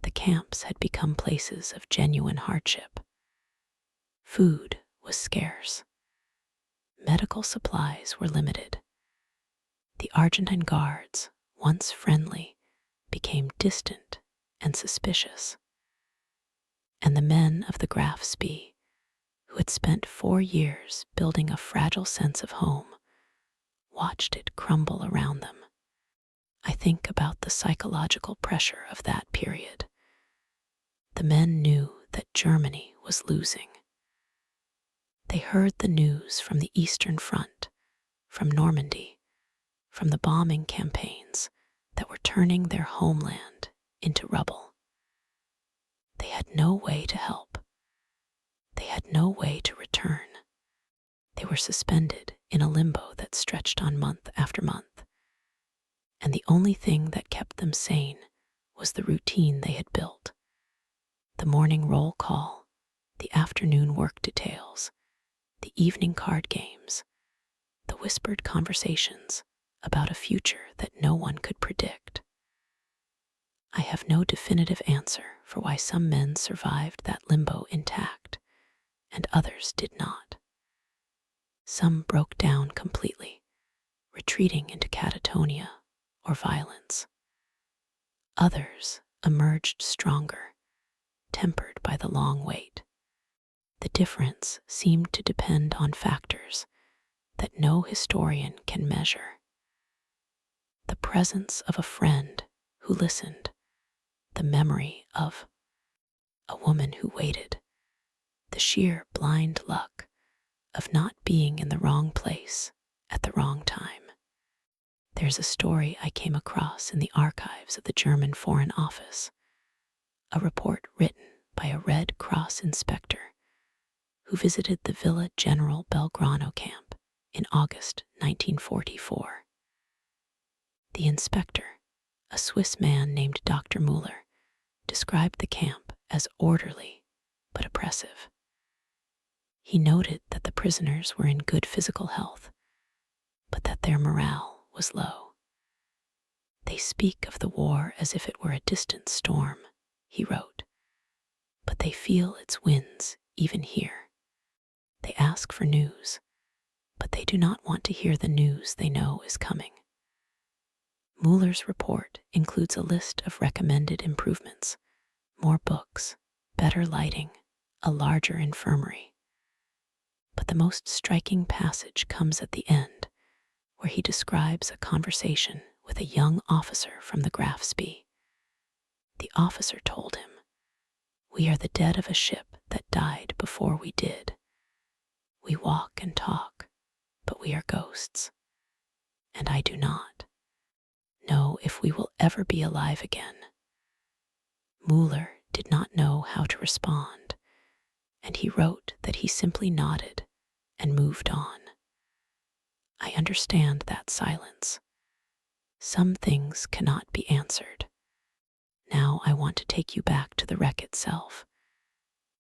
the camps had become places of genuine hardship. Food was scarce. Medical supplies were limited. The Argentine guards, once friendly, became distant and suspicious. And the men of the Graf Spee, who had spent 4 years building a fragile sense of home, watched it crumble around them. I think about the psychological pressure of that period. The men knew that Germany was losing. They heard the news from the Eastern Front, from Normandy, from the bombing campaigns that were turning their homeland into rubble. They had no way to help. They had no way to return. They were suspended in a limbo that stretched on month after month. And the only thing that kept them sane was the routine they had built. The morning roll call, the afternoon work details, the evening card games, the whispered conversations about a future that no one could predict. I have no definitive answer for why some men survived that limbo intact and others did not. Some broke down completely, retreating into catatonia or violence. Others emerged stronger, tempered by the long wait. The difference seemed to depend on factors that no historian can measure. The presence of a friend who listened, the memory of a woman who waited, the sheer blind luck of not being in the wrong place at the wrong time. There's a story I came across in the archives of the German Foreign Office, a report written by a Red Cross inspector who visited the Villa General Belgrano camp in August 1944. The inspector, a Swiss man named Dr. Müller, described the camp as orderly but oppressive. He noted that the prisoners were in good physical health, but that their morale was low. They speak of the war as if it were a distant storm, he wrote, but they feel its winds even here. They ask for news, but they do not want to hear the news they know is coming. Müller's report includes a list of recommended improvements: more books, better lighting, a larger infirmary. But the most striking passage comes at the end, where he describes a conversation with a young officer from the Graf Spee. The officer told him, "We are the dead of a ship that died before we did. We walk and talk, but we are ghosts. And I do not know if we will ever be alive again." Müller did not know how to respond, and he wrote that he simply nodded and moved on. I understand that silence. Some things cannot be answered. Now I want to take you back to the wreck itself,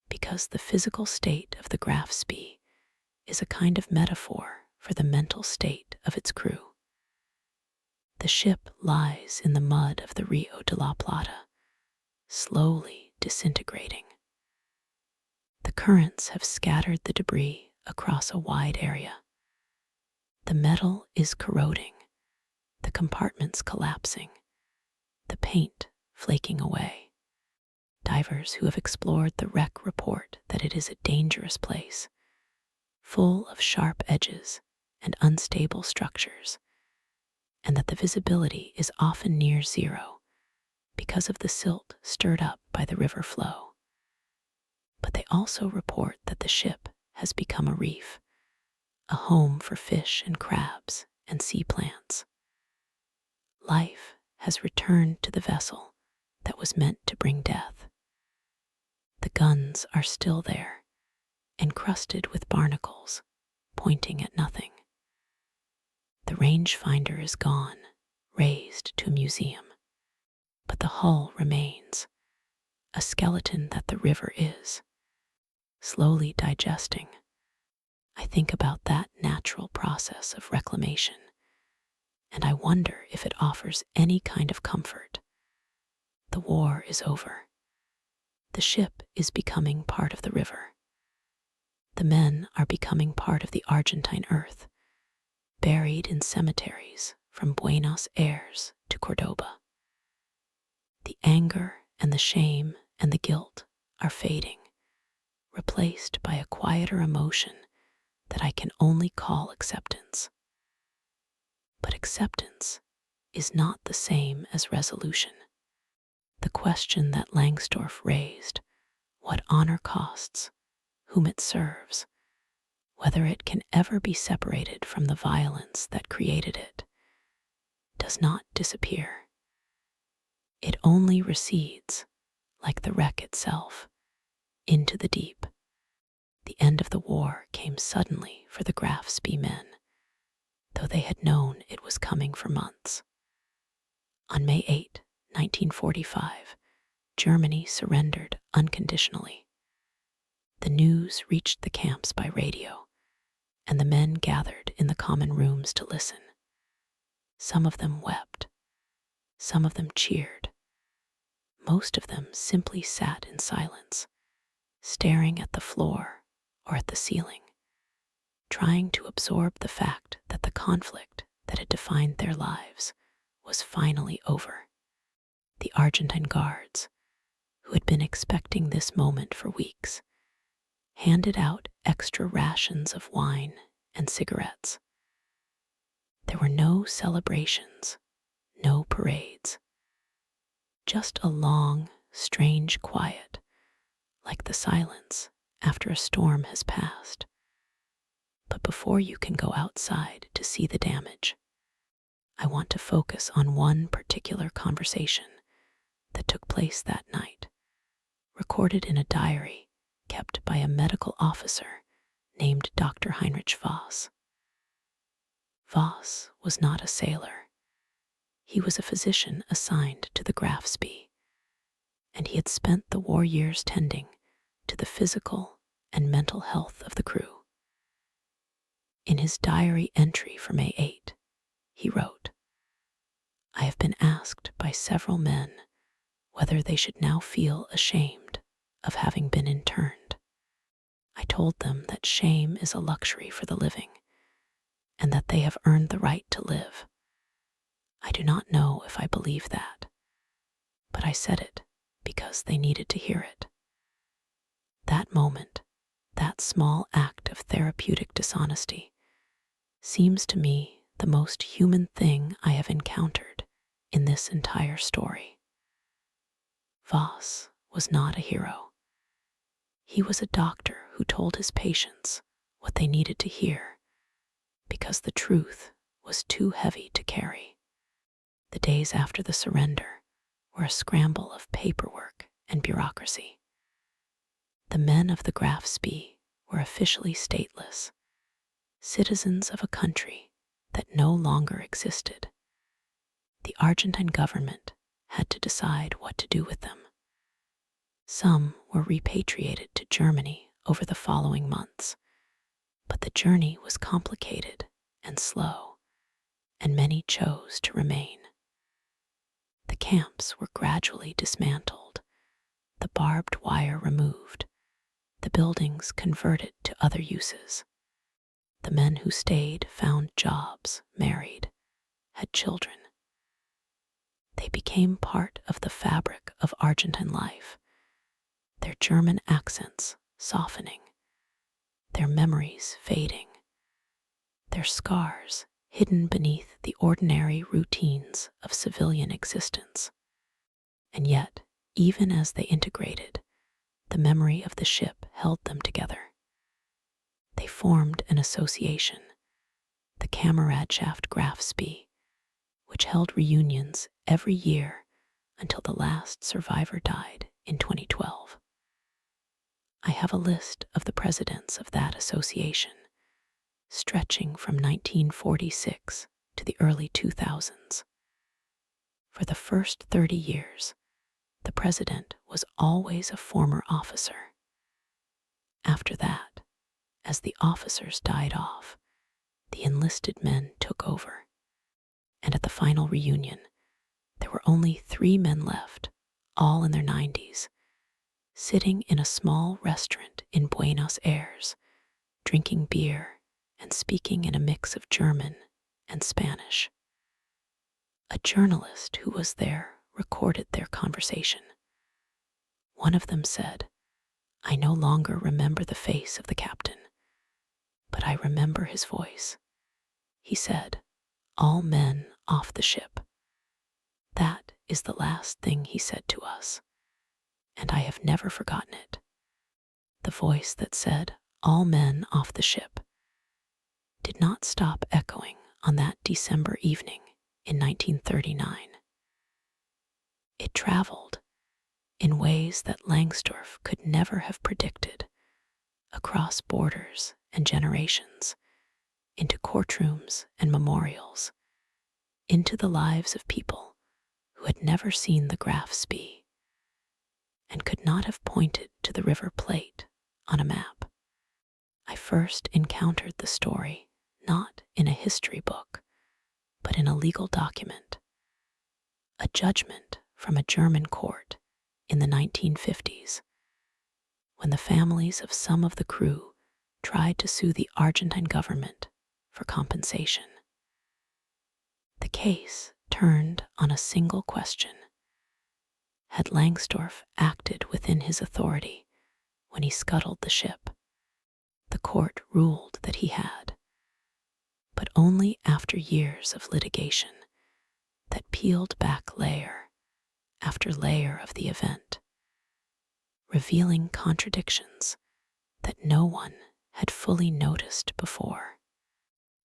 because the physical state of the Graf Spee is a kind of metaphor for the mental state of its crew. The ship lies in the mud of the Rio de la Plata, slowly disintegrating. The currents have scattered the debris across a wide area. The metal is corroding, the compartments collapsing, the paint flaking away. Divers who have explored the wreck report that it is a dangerous place, full of sharp edges and unstable structures, and that the visibility is often near zero because of the silt stirred up by the river flow. But they also report that the ship has become a reef, a home for fish and crabs and sea plants. Life has returned to the vessel that was meant to bring death. The guns are still there, encrusted with barnacles, pointing at nothing. The rangefinder is gone, raised to a museum, but the hull remains, a skeleton that the river is, slowly digesting. I think about that natural process of reclamation, and I wonder if it offers any kind of comfort. The war is over. The ship is becoming part of the river. The men are becoming part of the Argentine earth, buried in cemeteries from Buenos Aires to Cordoba. The anger and the shame and the guilt are fading, replaced by a quieter emotion that I can only call acceptance. But acceptance is not the same as resolution. The question that Langsdorff raised, what honor costs, whom it serves, whether it can ever be separated from the violence that created it, does not disappear. It only recedes, like the wreck itself, into the deep. The end of the war came suddenly for the Graf Spee men, though they had known it was coming for months. On May 8, 1945, Germany surrendered unconditionally. The news reached the camps by radio, and the men gathered in the common rooms to listen. Some of them wept. Some of them cheered. Most of them simply sat in silence, staring at the floor or at the ceiling, trying to absorb the fact that the conflict that had defined their lives was finally over. The Argentine guards, who had been expecting this moment for weeks, handed out extra rations of wine and cigarettes. There were no celebrations, no parades, just a long, strange quiet, like the silence after a storm has passed. But before you can go outside to see the damage, I want to focus on one particular conversation that took place that night, recorded in a diary kept by a medical officer named Dr. Heinrich Voss. Voss was not a sailor. He was a physician assigned to the Graf Spee, and he had spent the war years tending to the physical and mental health of the crew. In his diary entry for May 8, he wrote, "I have been asked by several men whether they should now feel ashamed of having been interned. I told them that shame is a luxury for the living, and that they have earned the right to live. I do not know if I believe that, but I said it because they needed to hear it." That moment, that small act of therapeutic dishonesty, seems to me the most human thing I have encountered in this entire story. Voss was not a hero. He was a doctor who told his patients what they needed to hear because the truth was too heavy to carry. The days after the surrender were a scramble of paperwork and bureaucracy. The men of the Graf Spee were officially stateless, citizens of a country that no longer existed. The Argentine government had to decide what to do with them. Some were repatriated to Germany over the following months, but the journey was complicated and slow, and many chose to remain. The camps were gradually dismantled, the barbed wire removed, the buildings converted to other uses. The men who stayed found jobs, married, had children. They became part of the fabric of Argentine life, their German accents softening, their memories fading, their scars hidden beneath the ordinary routines of civilian existence. And yet, even as they integrated, the memory of the ship held them together. They formed an association, the Kameradschaft Graf Spee, which held reunions every year until the last survivor died in 2012. I have a list of the presidents of that association, stretching from 1946 to the early 2000s. For the first 30 years, the president was always a former officer. After that, as the officers died off, the enlisted men took over. And at the final reunion, there were only 3 men left, all in their 90s, sitting in a small restaurant in Buenos Aires, drinking beer and speaking in a mix of German and Spanish. A journalist who was there recorded their conversation. One of them said, "I no longer remember the face of the captain, but I remember his voice. He said, 'All men off the ship.' That is the last thing he said to us, and I have never forgotten it. The voice that said, 'All men off the ship,' did not stop echoing on that December evening in 1939. It traveled in ways that Langsdorff could never have predicted, across borders and generations, into courtrooms and memorials, into the lives of people who had never seen the Graf Spee and could not have pointed to the River Plate on a map. I first encountered the story not in a history book, but in a legal document, a judgment from a German court in the 1950s, when the families of some of the crew tried to sue the Argentine government for compensation. The case turned on a single question. Had Langsdorff acted within his authority when he scuttled the ship? The court ruled that he had, but only after years of litigation that peeled back layer after layer of the event, revealing contradictions that no one had fully noticed before.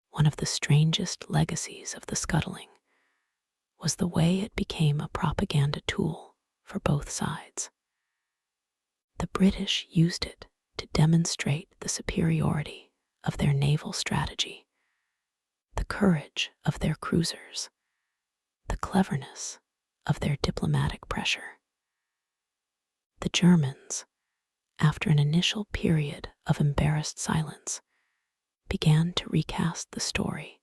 One of the strangest legacies of the scuttling was the way it became a propaganda tool for both sides. The British used it to demonstrate the superiority of their naval strategy, the courage of their cruisers, the cleverness of their diplomatic pressure. The Germans, after an initial period of embarrassed silence, began to recast the story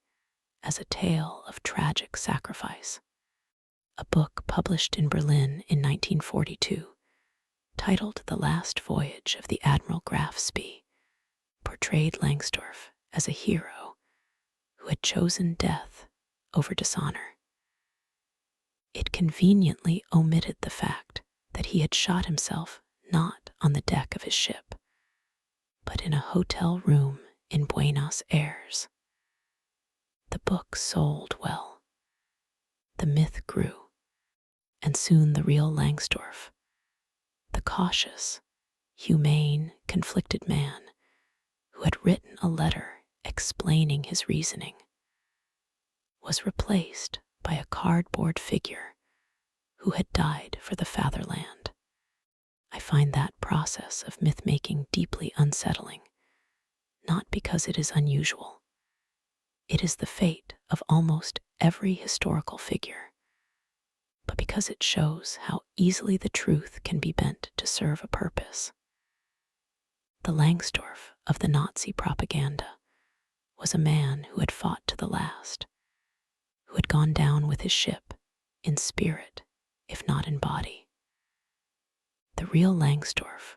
as a tale of tragic sacrifice. A book published in Berlin in 1942, titled The Last Voyage of the Admiral Graf Spee, portrayed Langsdorff as a hero who had chosen death over dishonor. It conveniently omitted the fact that he had shot himself not on the deck of his ship, but in a hotel room in Buenos Aires. The book sold well. The myth grew, and soon the real Langsdorff, the cautious, humane, conflicted man who had written a letter explaining his reasoning, was replaced by a cardboard figure who had died for the fatherland. I find that process of myth-making deeply unsettling, not because it is unusual. It is the fate of almost every historical figure, but because it shows how easily the truth can be bent to serve a purpose. The Langsdorff of the Nazi propaganda was a man who had fought to the last, who had gone down with his ship in spirit, if not in body. The real Langsdorff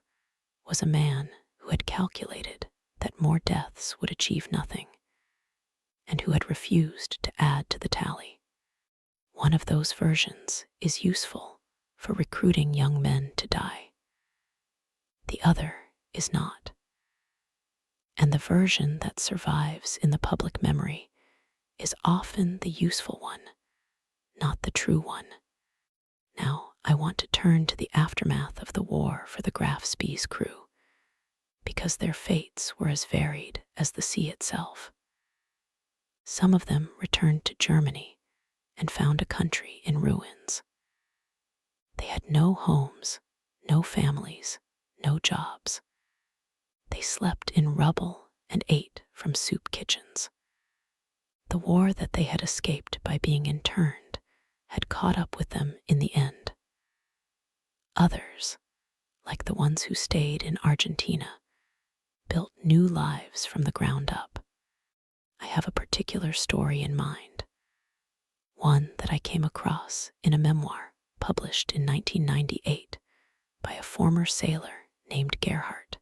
was a man who had calculated that more deaths would achieve nothing, and who had refused to add to the tally. One of those versions is useful for recruiting young men to die. The other is not. And the version that survives in the public memory is often the useful one, not the true one. Now, I want to turn to the aftermath of the war for the Graf Spee's crew, because their fates were as varied as the sea itself. Some of them returned to Germany and found a country in ruins. They had no homes, no families, no jobs. They slept in rubble and ate from soup kitchens. The war that they had escaped by being interned had caught up with them in the end. Others, like the ones who stayed in Argentina, built new lives from the ground up. I have a particular story in mind, one that I came across in a memoir published in 1998 by a former sailor named Gerhardt.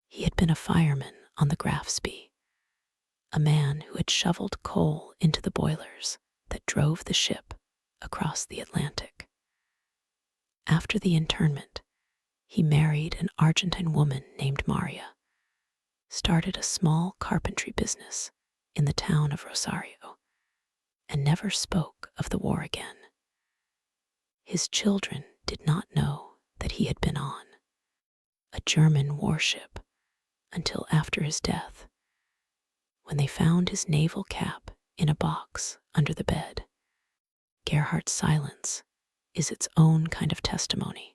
He had been a fireman on the Graf Spee, a man who had shoveled coal into the boilers that drove the ship across the Atlantic. After the internment, he married an Argentine woman named Maria, started a small carpentry business in the town of Rosario, and never spoke of the war again. His children did not know that he had been on a German warship until after his death, when they found his naval cap in a box under the bed. Gerhardt's silence is its own kind of testimony.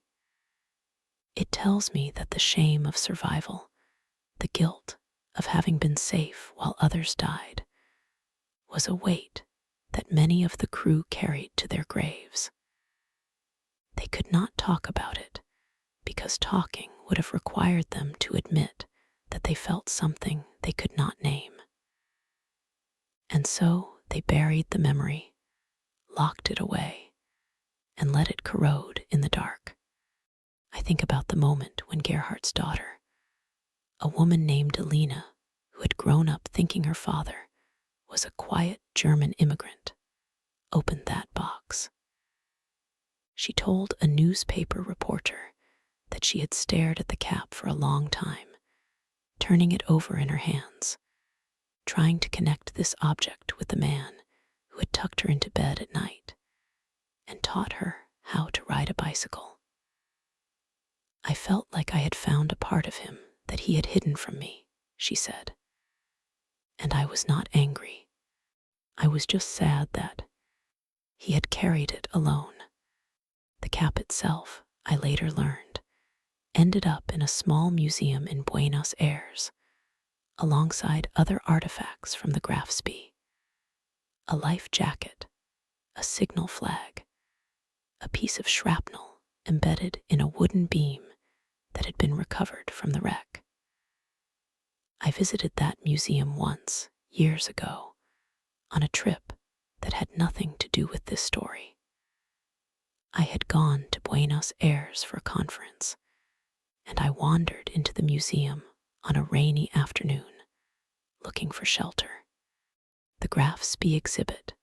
It tells me that the shame of survival, the guilt of having been safe while others died, was a weight that many of the crew carried to their graves. They could not talk about it because talking would have required them to admit that they felt something they could not name. And so they buried the memory, locked it away, and let it corrode in the dark. I think about the moment when Gerhardt's daughter, a woman named Alina, who had grown up thinking her father was a quiet German immigrant, opened that box. She told a newspaper reporter that she had stared at the cap for a long time, turning it over in her hands, trying to connect this object with the man who had tucked her into bed at night and taught her how to ride a bicycle. I felt like I had found a part of him that he had hidden from me, she said. And I was not angry. I was just sad that he had carried it alone. The cap itself, I later learned, ended up in a small museum in Buenos Aires, alongside other artifacts from the Graf Spee. A life jacket, a signal flag, a piece of shrapnel embedded in a wooden beam that had been recovered from the wreck. I visited that museum once, years ago, on a trip that had nothing to do with this story. I had gone to Buenos Aires for a conference, and I wandered into the museum on a rainy afternoon, looking for shelter. The Graf Spee exhibit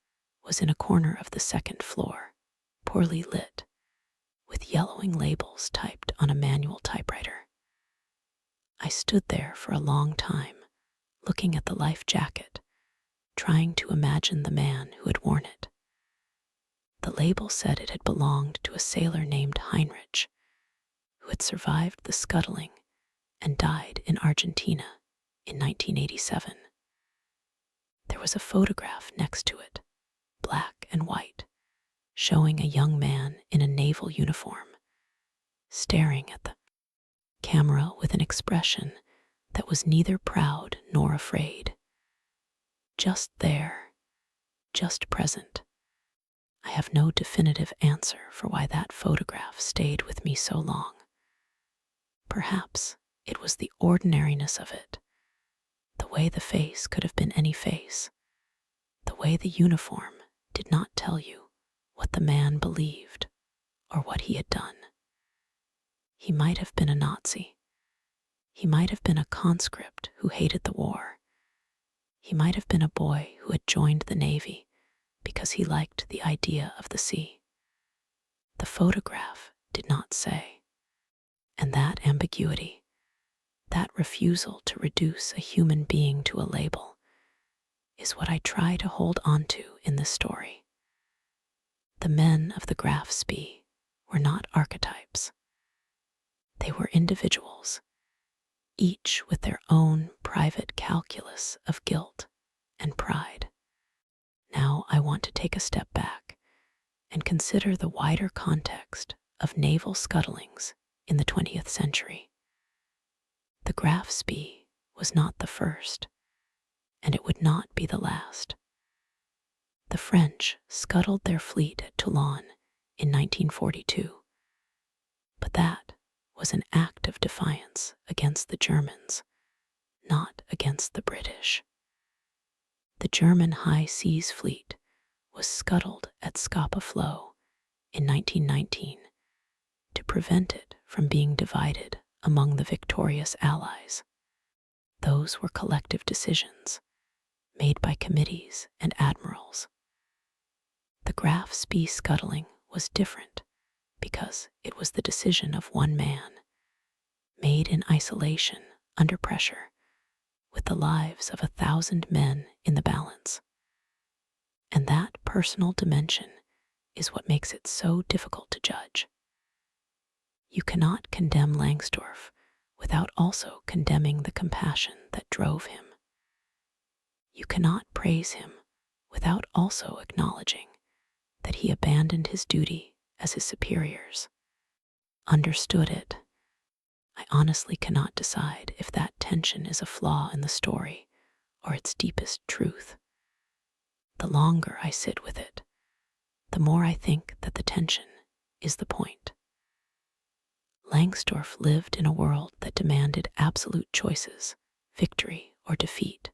was in a corner of the second floor, poorly lit, with yellowing labels typed on a manual typewriter. I stood there for a long time, looking at the life jacket, trying to imagine the man who had worn it. The label said it had belonged to a sailor named Heinrich, who had survived the scuttling and died in Argentina in 1987. There was a photograph next to it, black and white, showing a young man in a naval uniform, staring at the camera with an expression that was neither proud nor afraid. Just there, just present. I have no definitive answer for why that photograph stayed with me so long. Perhaps it was the ordinariness of it, the way the face could have been any face, the way the uniform did not tell you what the man believed or what he had done. He might have been a Nazi. He might have been a conscript who hated the war. He might have been a boy who had joined the Navy because he liked the idea of the sea. The photograph did not say. And that ambiguity, that refusal to reduce a human being to a label, is what I try to hold onto in this story. The men of the Graf Spee were not archetypes. They were individuals, each with their own private calculus of guilt and pride. Now I want to take a step back and consider the wider context of naval scuttlings in the 20th century. The Graf Spee was not the first, and it would not be the last. The French scuttled their fleet at Toulon in 1942, But that was an act of defiance against the Germans, not against the British. The German High Seas Fleet was scuttled at Scapa Flow in 1919 to prevent it from being divided among the victorious Allies. Those were collective decisions made by committees and admirals. The Graf Spee scuttling was different because it was the decision of one man, made in isolation under pressure, with the lives of 1,000 men in the balance. And that personal dimension is what makes it so difficult to judge. You cannot condemn Langsdorff without also condemning the compassion that drove him. You cannot praise him without also acknowledging that he abandoned his duty as his superiors. Understood it. I honestly cannot decide if that tension is a flaw in the story or its deepest truth. The longer I sit with it, the more I think that the tension is the point. Langsdorff lived in a world that demanded absolute choices, victory or defeat,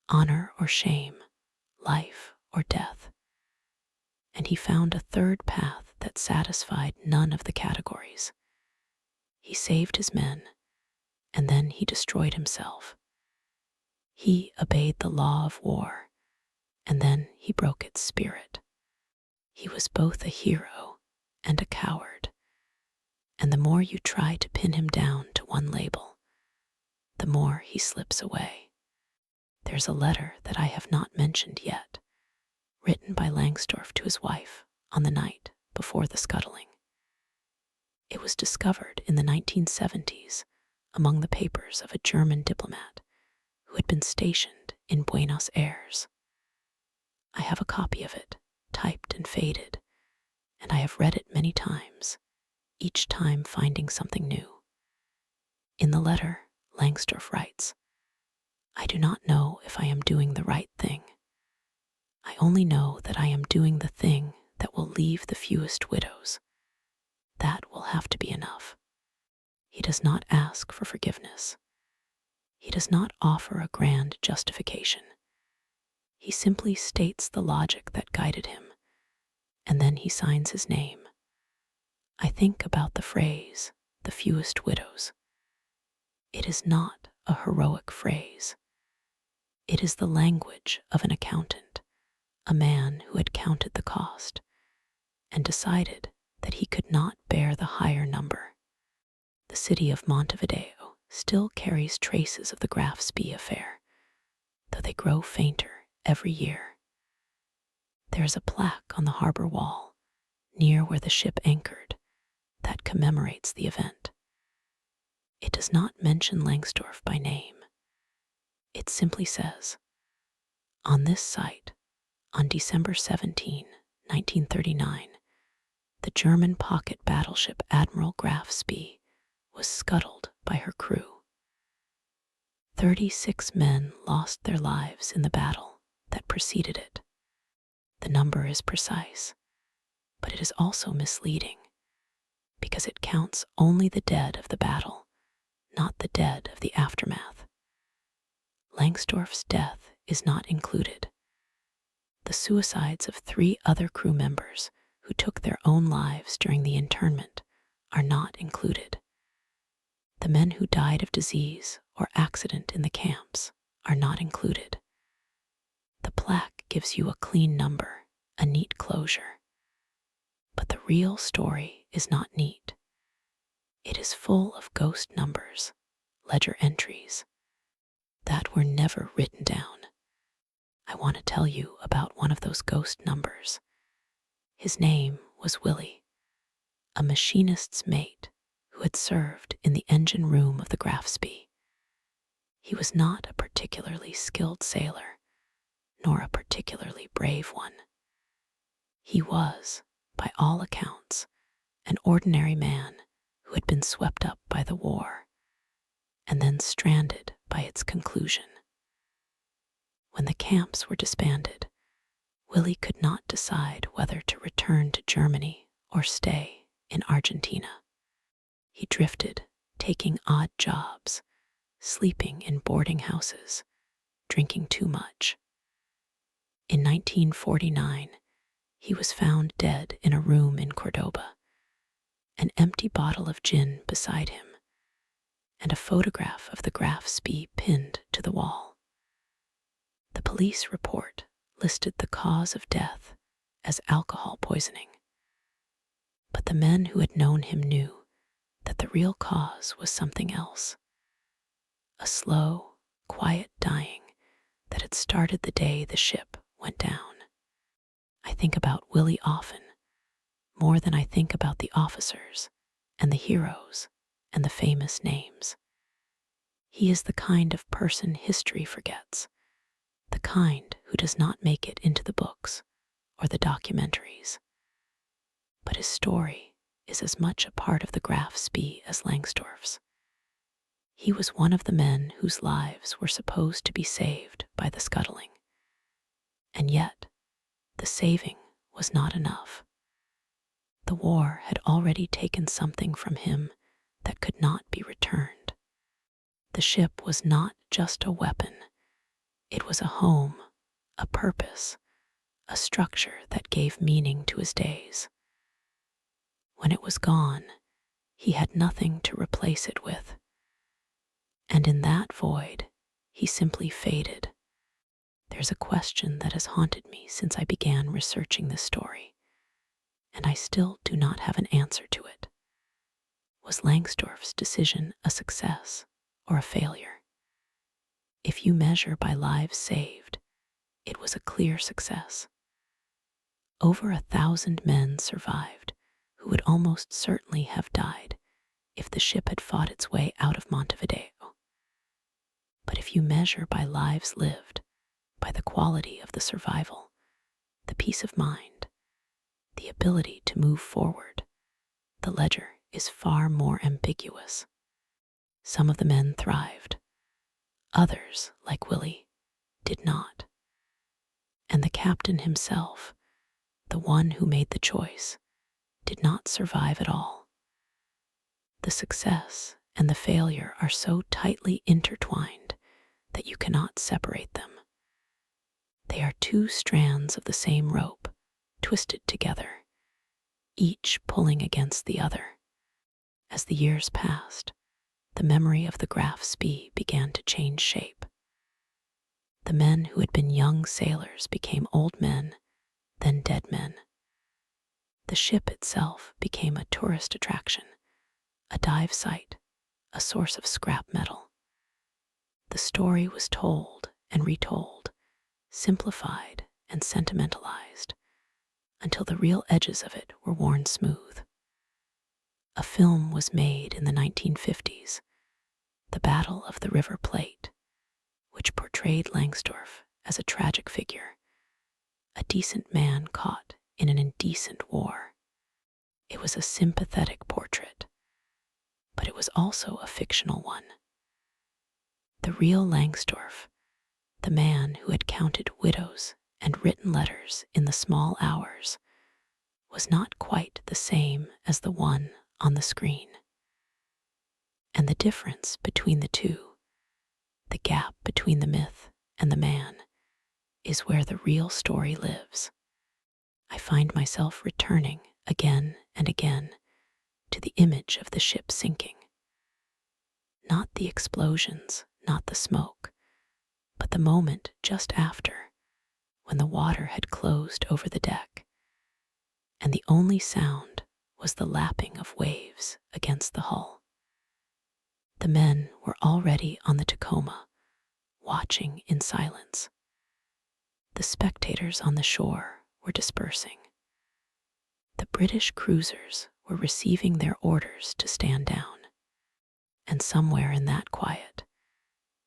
honor or shame, life or death. And he found a third path that satisfied none of the categories. He saved his men, and then he destroyed himself. He obeyed the law of war, and then he broke its spirit. He was both a hero and a coward, and the more you try to pin him down to one label, the more he slips away. There's a letter that I have not mentioned yet, written by Langsdorff to his wife on the night before the scuttling. It was discovered in the 1970s among the papers of a German diplomat who had been stationed in Buenos Aires. I have a copy of it, typed and faded, and I have read it many times, each time finding something new. In the letter, Langsdorff writes, "I do not know if I am doing the right thing. I only know that I am doing the thing that will leave the fewest widows. That will have to be enough." He does not ask for forgiveness. He does not offer a grand justification. He simply states the logic that guided him, and then he signs his name. I think about the phrase, "the fewest widows." It is not a heroic phrase. It is the language of an accountant, a man who had counted the cost and decided that he could not bear the higher number. The city of Montevideo still carries traces of the Graf Spee affair, though they grow fainter every year. There is a plaque on the harbor wall, near where the ship anchored, that commemorates the event. It does not mention Langsdorff by name. It simply says, "On this site, on December 17, 1939, the German pocket battleship Admiral Graf Spee was scuttled by her crew. 36 men lost their lives in the battle that preceded it. The number is precise, but it is also misleading because it counts only the dead of the battle, not the dead of the aftermath. Langsdorff's death is not included. The suicides of 3 other crew members who took their own lives during the internment are not included. The men who died of disease or accident in the camps are not included. The plaque gives you a clean number, a neat closure. But the real story is not neat. It is full of ghost numbers, ledger entries, that were never written down. I want to tell you about one of those ghost numbers. His name was Willie, a machinist's mate who had served in the engine room of the Graf Spee. He was not a particularly skilled sailor, nor a particularly brave one. He was, by all accounts, an ordinary man who had been swept up by the war, and then stranded by its conclusion. When the camps were disbanded, Willie could not decide whether to return to Germany or stay in Argentina. He drifted, taking odd jobs, sleeping in boarding houses, drinking too much. In 1949, he was found dead in a room in Cordoba, an empty bottle of gin beside him, and a photograph of the Graf Spee pinned to the wall. The police report listed the cause of death as alcohol poisoning, but the men who had known him knew that the real cause was something else. A slow, quiet dying that had started the day the ship went down. I think about Willie often, more than I think about the officers and the heroes and the famous names. He is the kind of person history forgets, the kind who does not make it into the books or the documentaries. But his story is as much a part of the Graf Spee as Langsdorff's. He was one of the men whose lives were supposed to be saved by the scuttling. And yet, the saving was not enough. The war had already taken something from him that could not be returned. The ship was not just a weapon. It was a home, a purpose, a structure that gave meaning to his days. When it was gone, he had nothing to replace it with. And in that void, he simply faded. There's a question that has haunted me since I began researching this story, and I still do not have an answer to it. Was Langsdorff's decision a success or a failure? If you measure by lives saved, it was a clear success. Over 1,000 men survived who would almost certainly have died if the ship had fought its way out of Montevideo. But if you measure by lives lived, by the quality of the survival, the peace of mind, the ability to move forward, the ledger is far more ambiguous. Some of the men thrived. Others, like Willie, did not. And the captain himself, the one who made the choice, did not survive at all. The success and the failure are so tightly intertwined that you cannot separate them. They are two strands of the same rope, twisted together, each pulling against the other. As the years passed, the memory of the Graf Spee began to change shape. The men who had been young sailors became old men, then dead men. The ship itself became a tourist attraction, a dive site, a source of scrap metal. The story was told and retold, simplified and sentimentalized, until the real edges of it were worn smooth. A film was made in the 1950s, The Battle of the River Plate, which portrayed Langsdorff as a tragic figure, a decent man caught in an indecent war. It was a sympathetic portrait, but it was also a fictional one. The real Langsdorff, the man who had counted widows and written letters in the small hours, was not quite the same as the one on the screen. And the difference between the two, the gap between the myth and the man, is where the real story lives. I find myself returning again and again to the image of the ship sinking. Not the explosions, not the smoke, but the moment just after, when the water had closed over the deck, and the only sound was the lapping of waves against the hull. The men were already on the Tacoma, watching in silence. The spectators on the shore were dispersing. The British cruisers were receiving their orders to stand down. And somewhere in that quiet,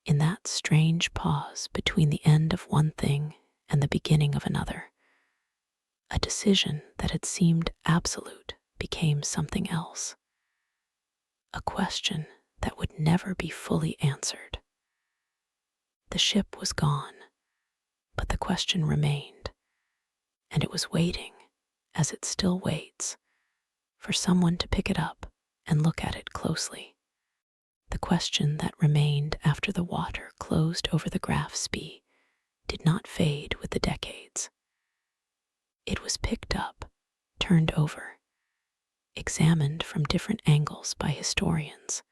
in that strange pause between the end of one thing and the beginning of another, a decision that had seemed absolute became something else. A question that would never be fully answered. The ship was gone, but the question remained, and it was waiting, as it still waits, for someone to pick it up and look at it closely. The question that remained after the water closed over the Graf Spee did not fade with the decades. It was picked up, turned over, examined from different angles by historians,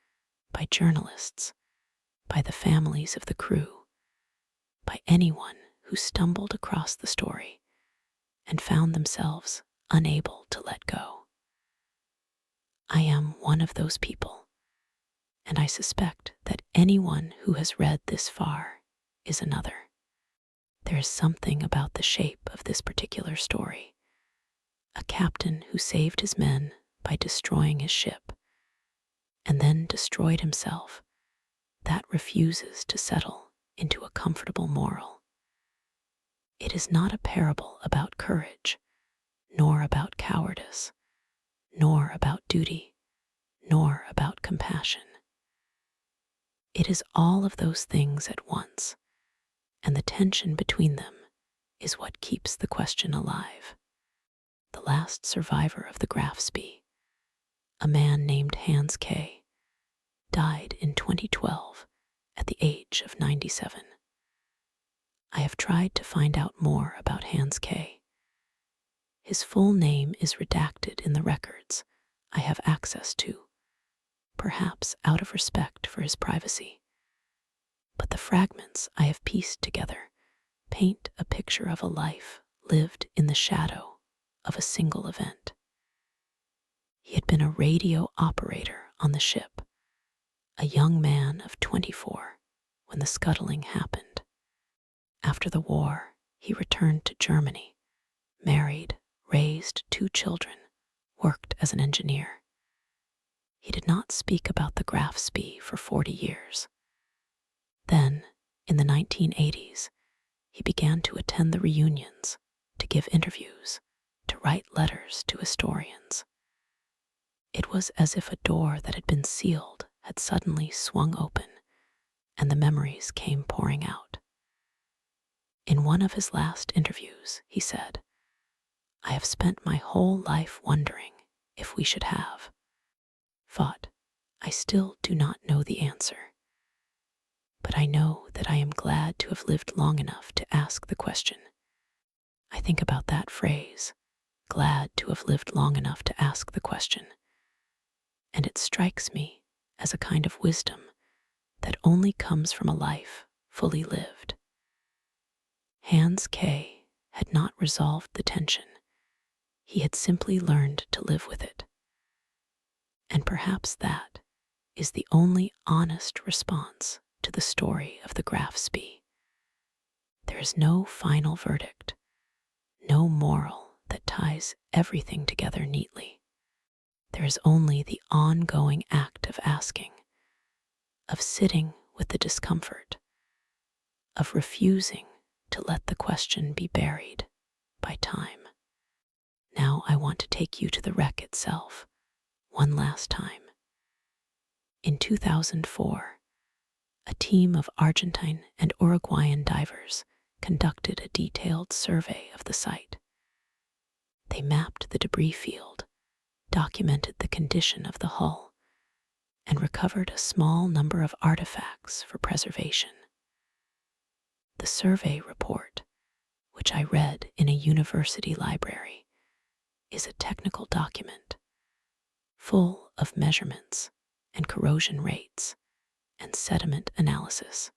by journalists, by the families of the crew, by anyone who stumbled across the story and found themselves unable to let go. I am one of those people, and I suspect that anyone who has read this far is another. There is something about the shape of this particular story. A captain who saved his men by destroying his ship, and then destroyed himself, that refuses to settle into a comfortable moral. It is not a parable about courage, nor about cowardice, nor about duty, nor about compassion. It is all of those things at once, and the tension between them is what keeps the question alive. The last survivor of the Graf Spee, a man named Hans K., died in 2012 at the age of 97. I have tried to find out more about Hans K. His full name is redacted in the records I have access to, perhaps out of respect for his privacy. But the fragments I have pieced together paint a picture of a life lived in the shadow of a single event. He had been a radio operator on the ship, a young man of 24 when the scuttling happened. After the war, he returned to Germany, married, raised 2 children, worked as an engineer. He did not speak about the Graf Spee for 40 years. Then, in the 1980s, he began to attend the reunions, to give interviews, to write letters to historians. It was as if a door that had been sealed had suddenly swung open, and the memories came pouring out. In one of his last interviews, he said, "I have spent my whole life wondering if we should have fought. I still do not know the answer. But I know that I am glad to have lived long enough to ask the question." I think about that phrase, glad to have lived long enough to ask the question, and it strikes me as a kind of wisdom that only comes from a life fully lived. Hans K. had not resolved the tension. He had simply learned to live with it. And perhaps that is the only honest response to the story of the Graf Spee. There is no final verdict, no moral that ties everything together neatly. There is only the ongoing act of asking, of sitting with the discomfort, of refusing to let the question be buried by time. Now I want to take you to the wreck itself, one last time. In 2004, a team of Argentine and Uruguayan divers conducted a detailed survey of the site. They mapped the debris field, documented the condition of the hull, and recovered a small number of artifacts for preservation. The survey report, which I read in a university library, is a technical document, full of measurements and corrosion rates and sediment analysis.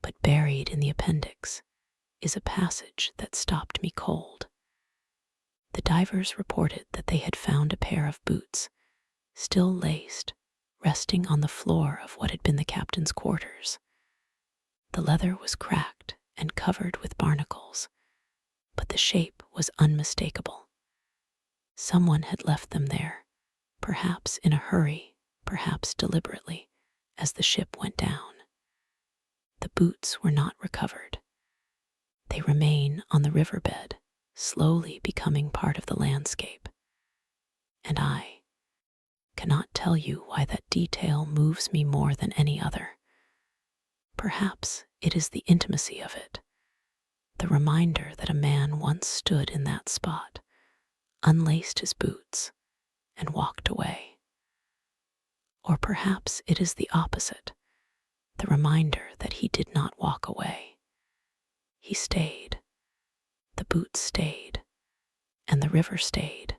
But buried in the appendix is a passage that stopped me cold. The divers reported that they had found a pair of boots, still laced, resting on the floor of what had been the captain's quarters. The leather was cracked and covered with barnacles, but the shape was unmistakable. Someone had left them there, perhaps in a hurry, perhaps deliberately, as the ship went down. The boots were not recovered. They remain on the riverbed, slowly becoming part of the landscape. And I cannot tell you why that detail moves me more than any other. Perhaps it is the intimacy of it, the reminder that a man once stood in that spot, unlaced his boots, and walked away. Or perhaps it is the opposite, the reminder that he did not walk away. He stayed, the boots stayed, and the river stayed.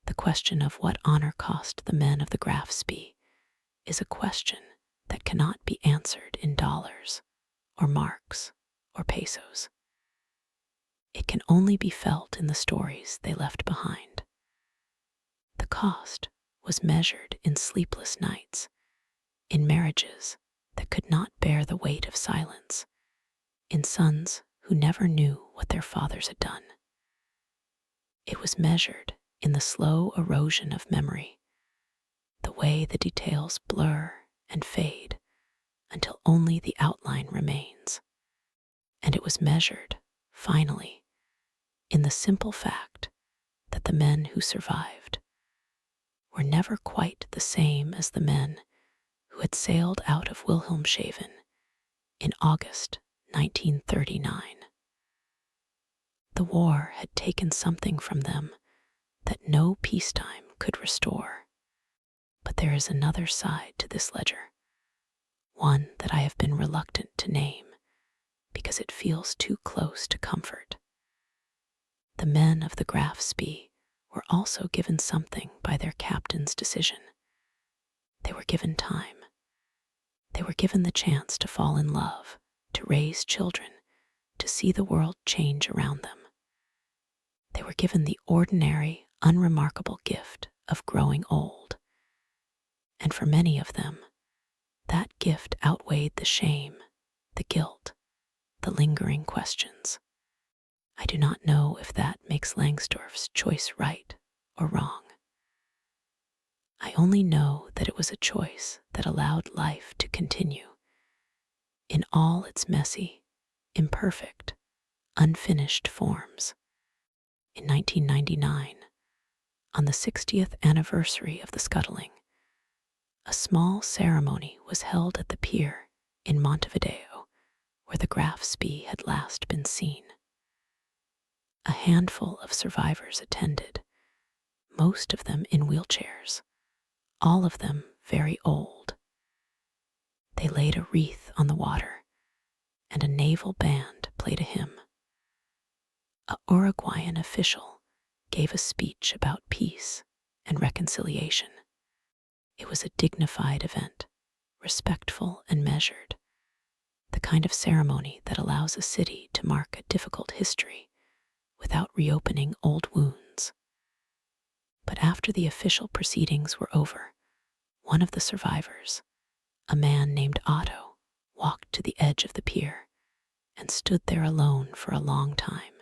The question of what honor cost the men of the Graf Spee is a question that cannot be answered in dollars or marks or pesos. It can only be felt in the stories they left behind. The cost was measured in sleepless nights, in marriages that could not bear the weight of silence, in sons who never knew what their fathers had done. It was measured in the slow erosion of memory, the way the details blur and fade until only the outline remains. And it was measured, finally, in the simple fact that the men who survived were never quite the same as the men who had sailed out of Wilhelmshaven in August 1939. The war had taken something from them that no peacetime could restore. But there is another side to this ledger, one that I have been reluctant to name because it feels too close to comfort. The men of the Graf Spee were also given something by their captain's decision. They were given time. They were given the chance to fall in love, to raise children, to see the world change around them. They were given the ordinary, unremarkable gift of growing old. And for many of them, that gift outweighed the shame, the guilt, the lingering questions. I do not know if that makes Langsdorff's choice right or wrong. I only know that it was a choice that allowed life to continue in all its messy, imperfect, unfinished forms. In 1999, on the 60th anniversary of the scuttling, a small ceremony was held at the pier in Montevideo, where the Graf Spee had last been seen. A handful of survivors attended, most of them in wheelchairs, all of them very old. They laid a wreath on the water, and a naval band played a hymn. A Uruguayan official gave a speech about peace and reconciliation. It was a dignified event, respectful and measured, the kind of ceremony that allows a city to mark a difficult history without reopening old wounds. But after the official proceedings were over, one of the survivors, a man named Otto, walked to the edge of the pier and stood there alone for a long time.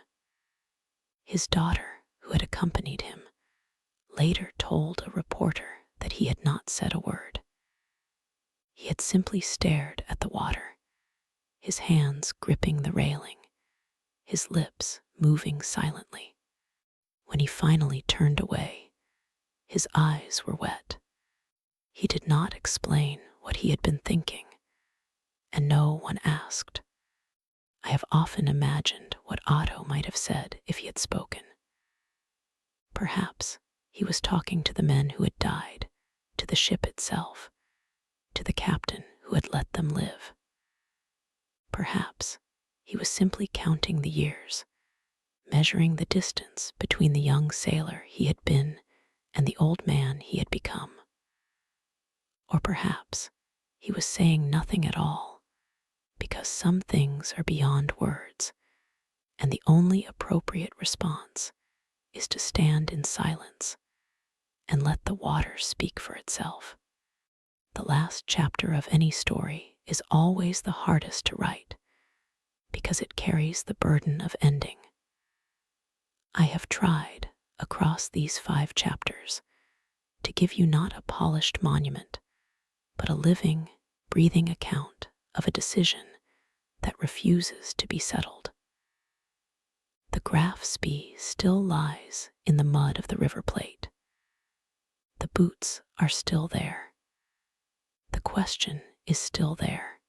His daughter, who had accompanied him, later told a reporter that he had not said a word. He had simply stared at the water, his hands gripping the railing, his lips moving silently. When he finally turned away, his eyes were wet. He did not explain what he had been thinking, and no one asked. I have often imagined what Otto might have said if he had spoken. Perhaps he was talking to the men who had died, to the ship itself, to the captain who had let them live. Perhaps he was simply counting the years, measuring the distance between the young sailor he had been and the old man he had become. Or perhaps he was saying nothing at all, because some things are beyond words, and the only appropriate response is to stand in silence and let the water speak for itself. The last chapter of any story is always the hardest to write, because it carries the burden of ending. I have tried, across these 5 chapters, to give you not a polished monument, but a living, breathing account of a decision that refuses to be settled. The Graf Spee still lies in the mud of the River Plate. The boots are still there. The question is still there.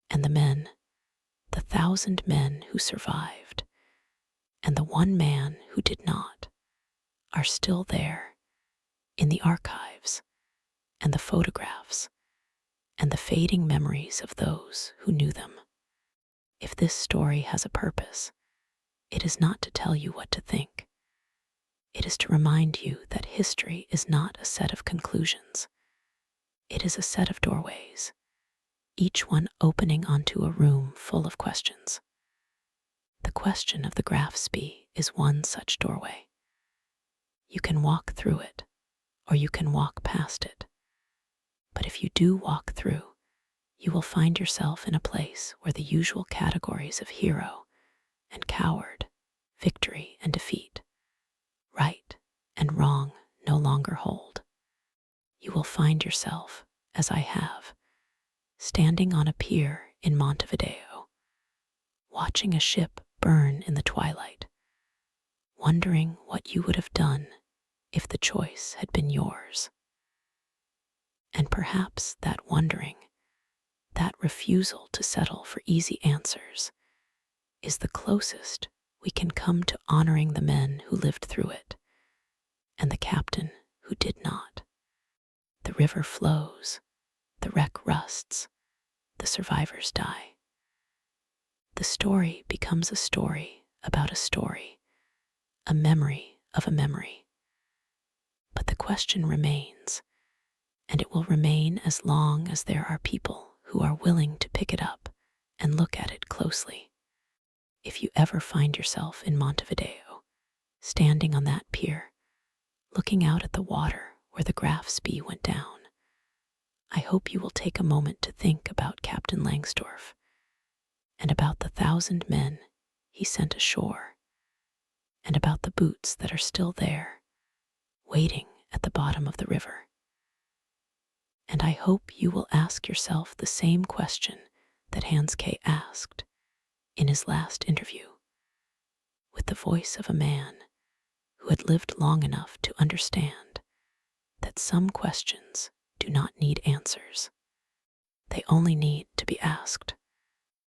And the men, the 1,000 men who survived, and the 1 man who did not, are still there in the archives and the photographs, and the fading memories of those who knew them. If this story has a purpose, it is not to tell you what to think. It is to remind you that history is not a set of conclusions. It is a set of doorways, each one opening onto a room full of questions. The question of the Graf Spee is one such doorway. You can walk through it, or you can walk past it. But if you do walk through, you will find yourself in a place where the usual categories of hero and coward, victory and defeat, right and wrong no longer hold. You will find yourself, as I have, standing on a pier in Montevideo, watching a ship burn in the twilight, wondering what you would have done if the choice had been yours. And perhaps that wondering, that refusal to settle for easy answers, is the closest we can come to honoring the men who lived through it and the captain who did not. The river flows, the wreck rusts, the survivors die. The story becomes a story about a story, a memory of a memory. But the question remains, and it will remain as long as there are people who are willing to pick it up and look at it closely. If you ever find yourself in Montevideo, standing on that pier, looking out at the water where the Graf Spee went down, I hope you will take a moment to think about Captain Langsdorff and about the 1,000 men he sent ashore, and about the boots that are still there, waiting at the bottom of the river. And I hope you will ask yourself the same question that Hans K. asked in his last interview, with the voice of a man who had lived long enough to understand that some questions do not need answers. They only need to be asked.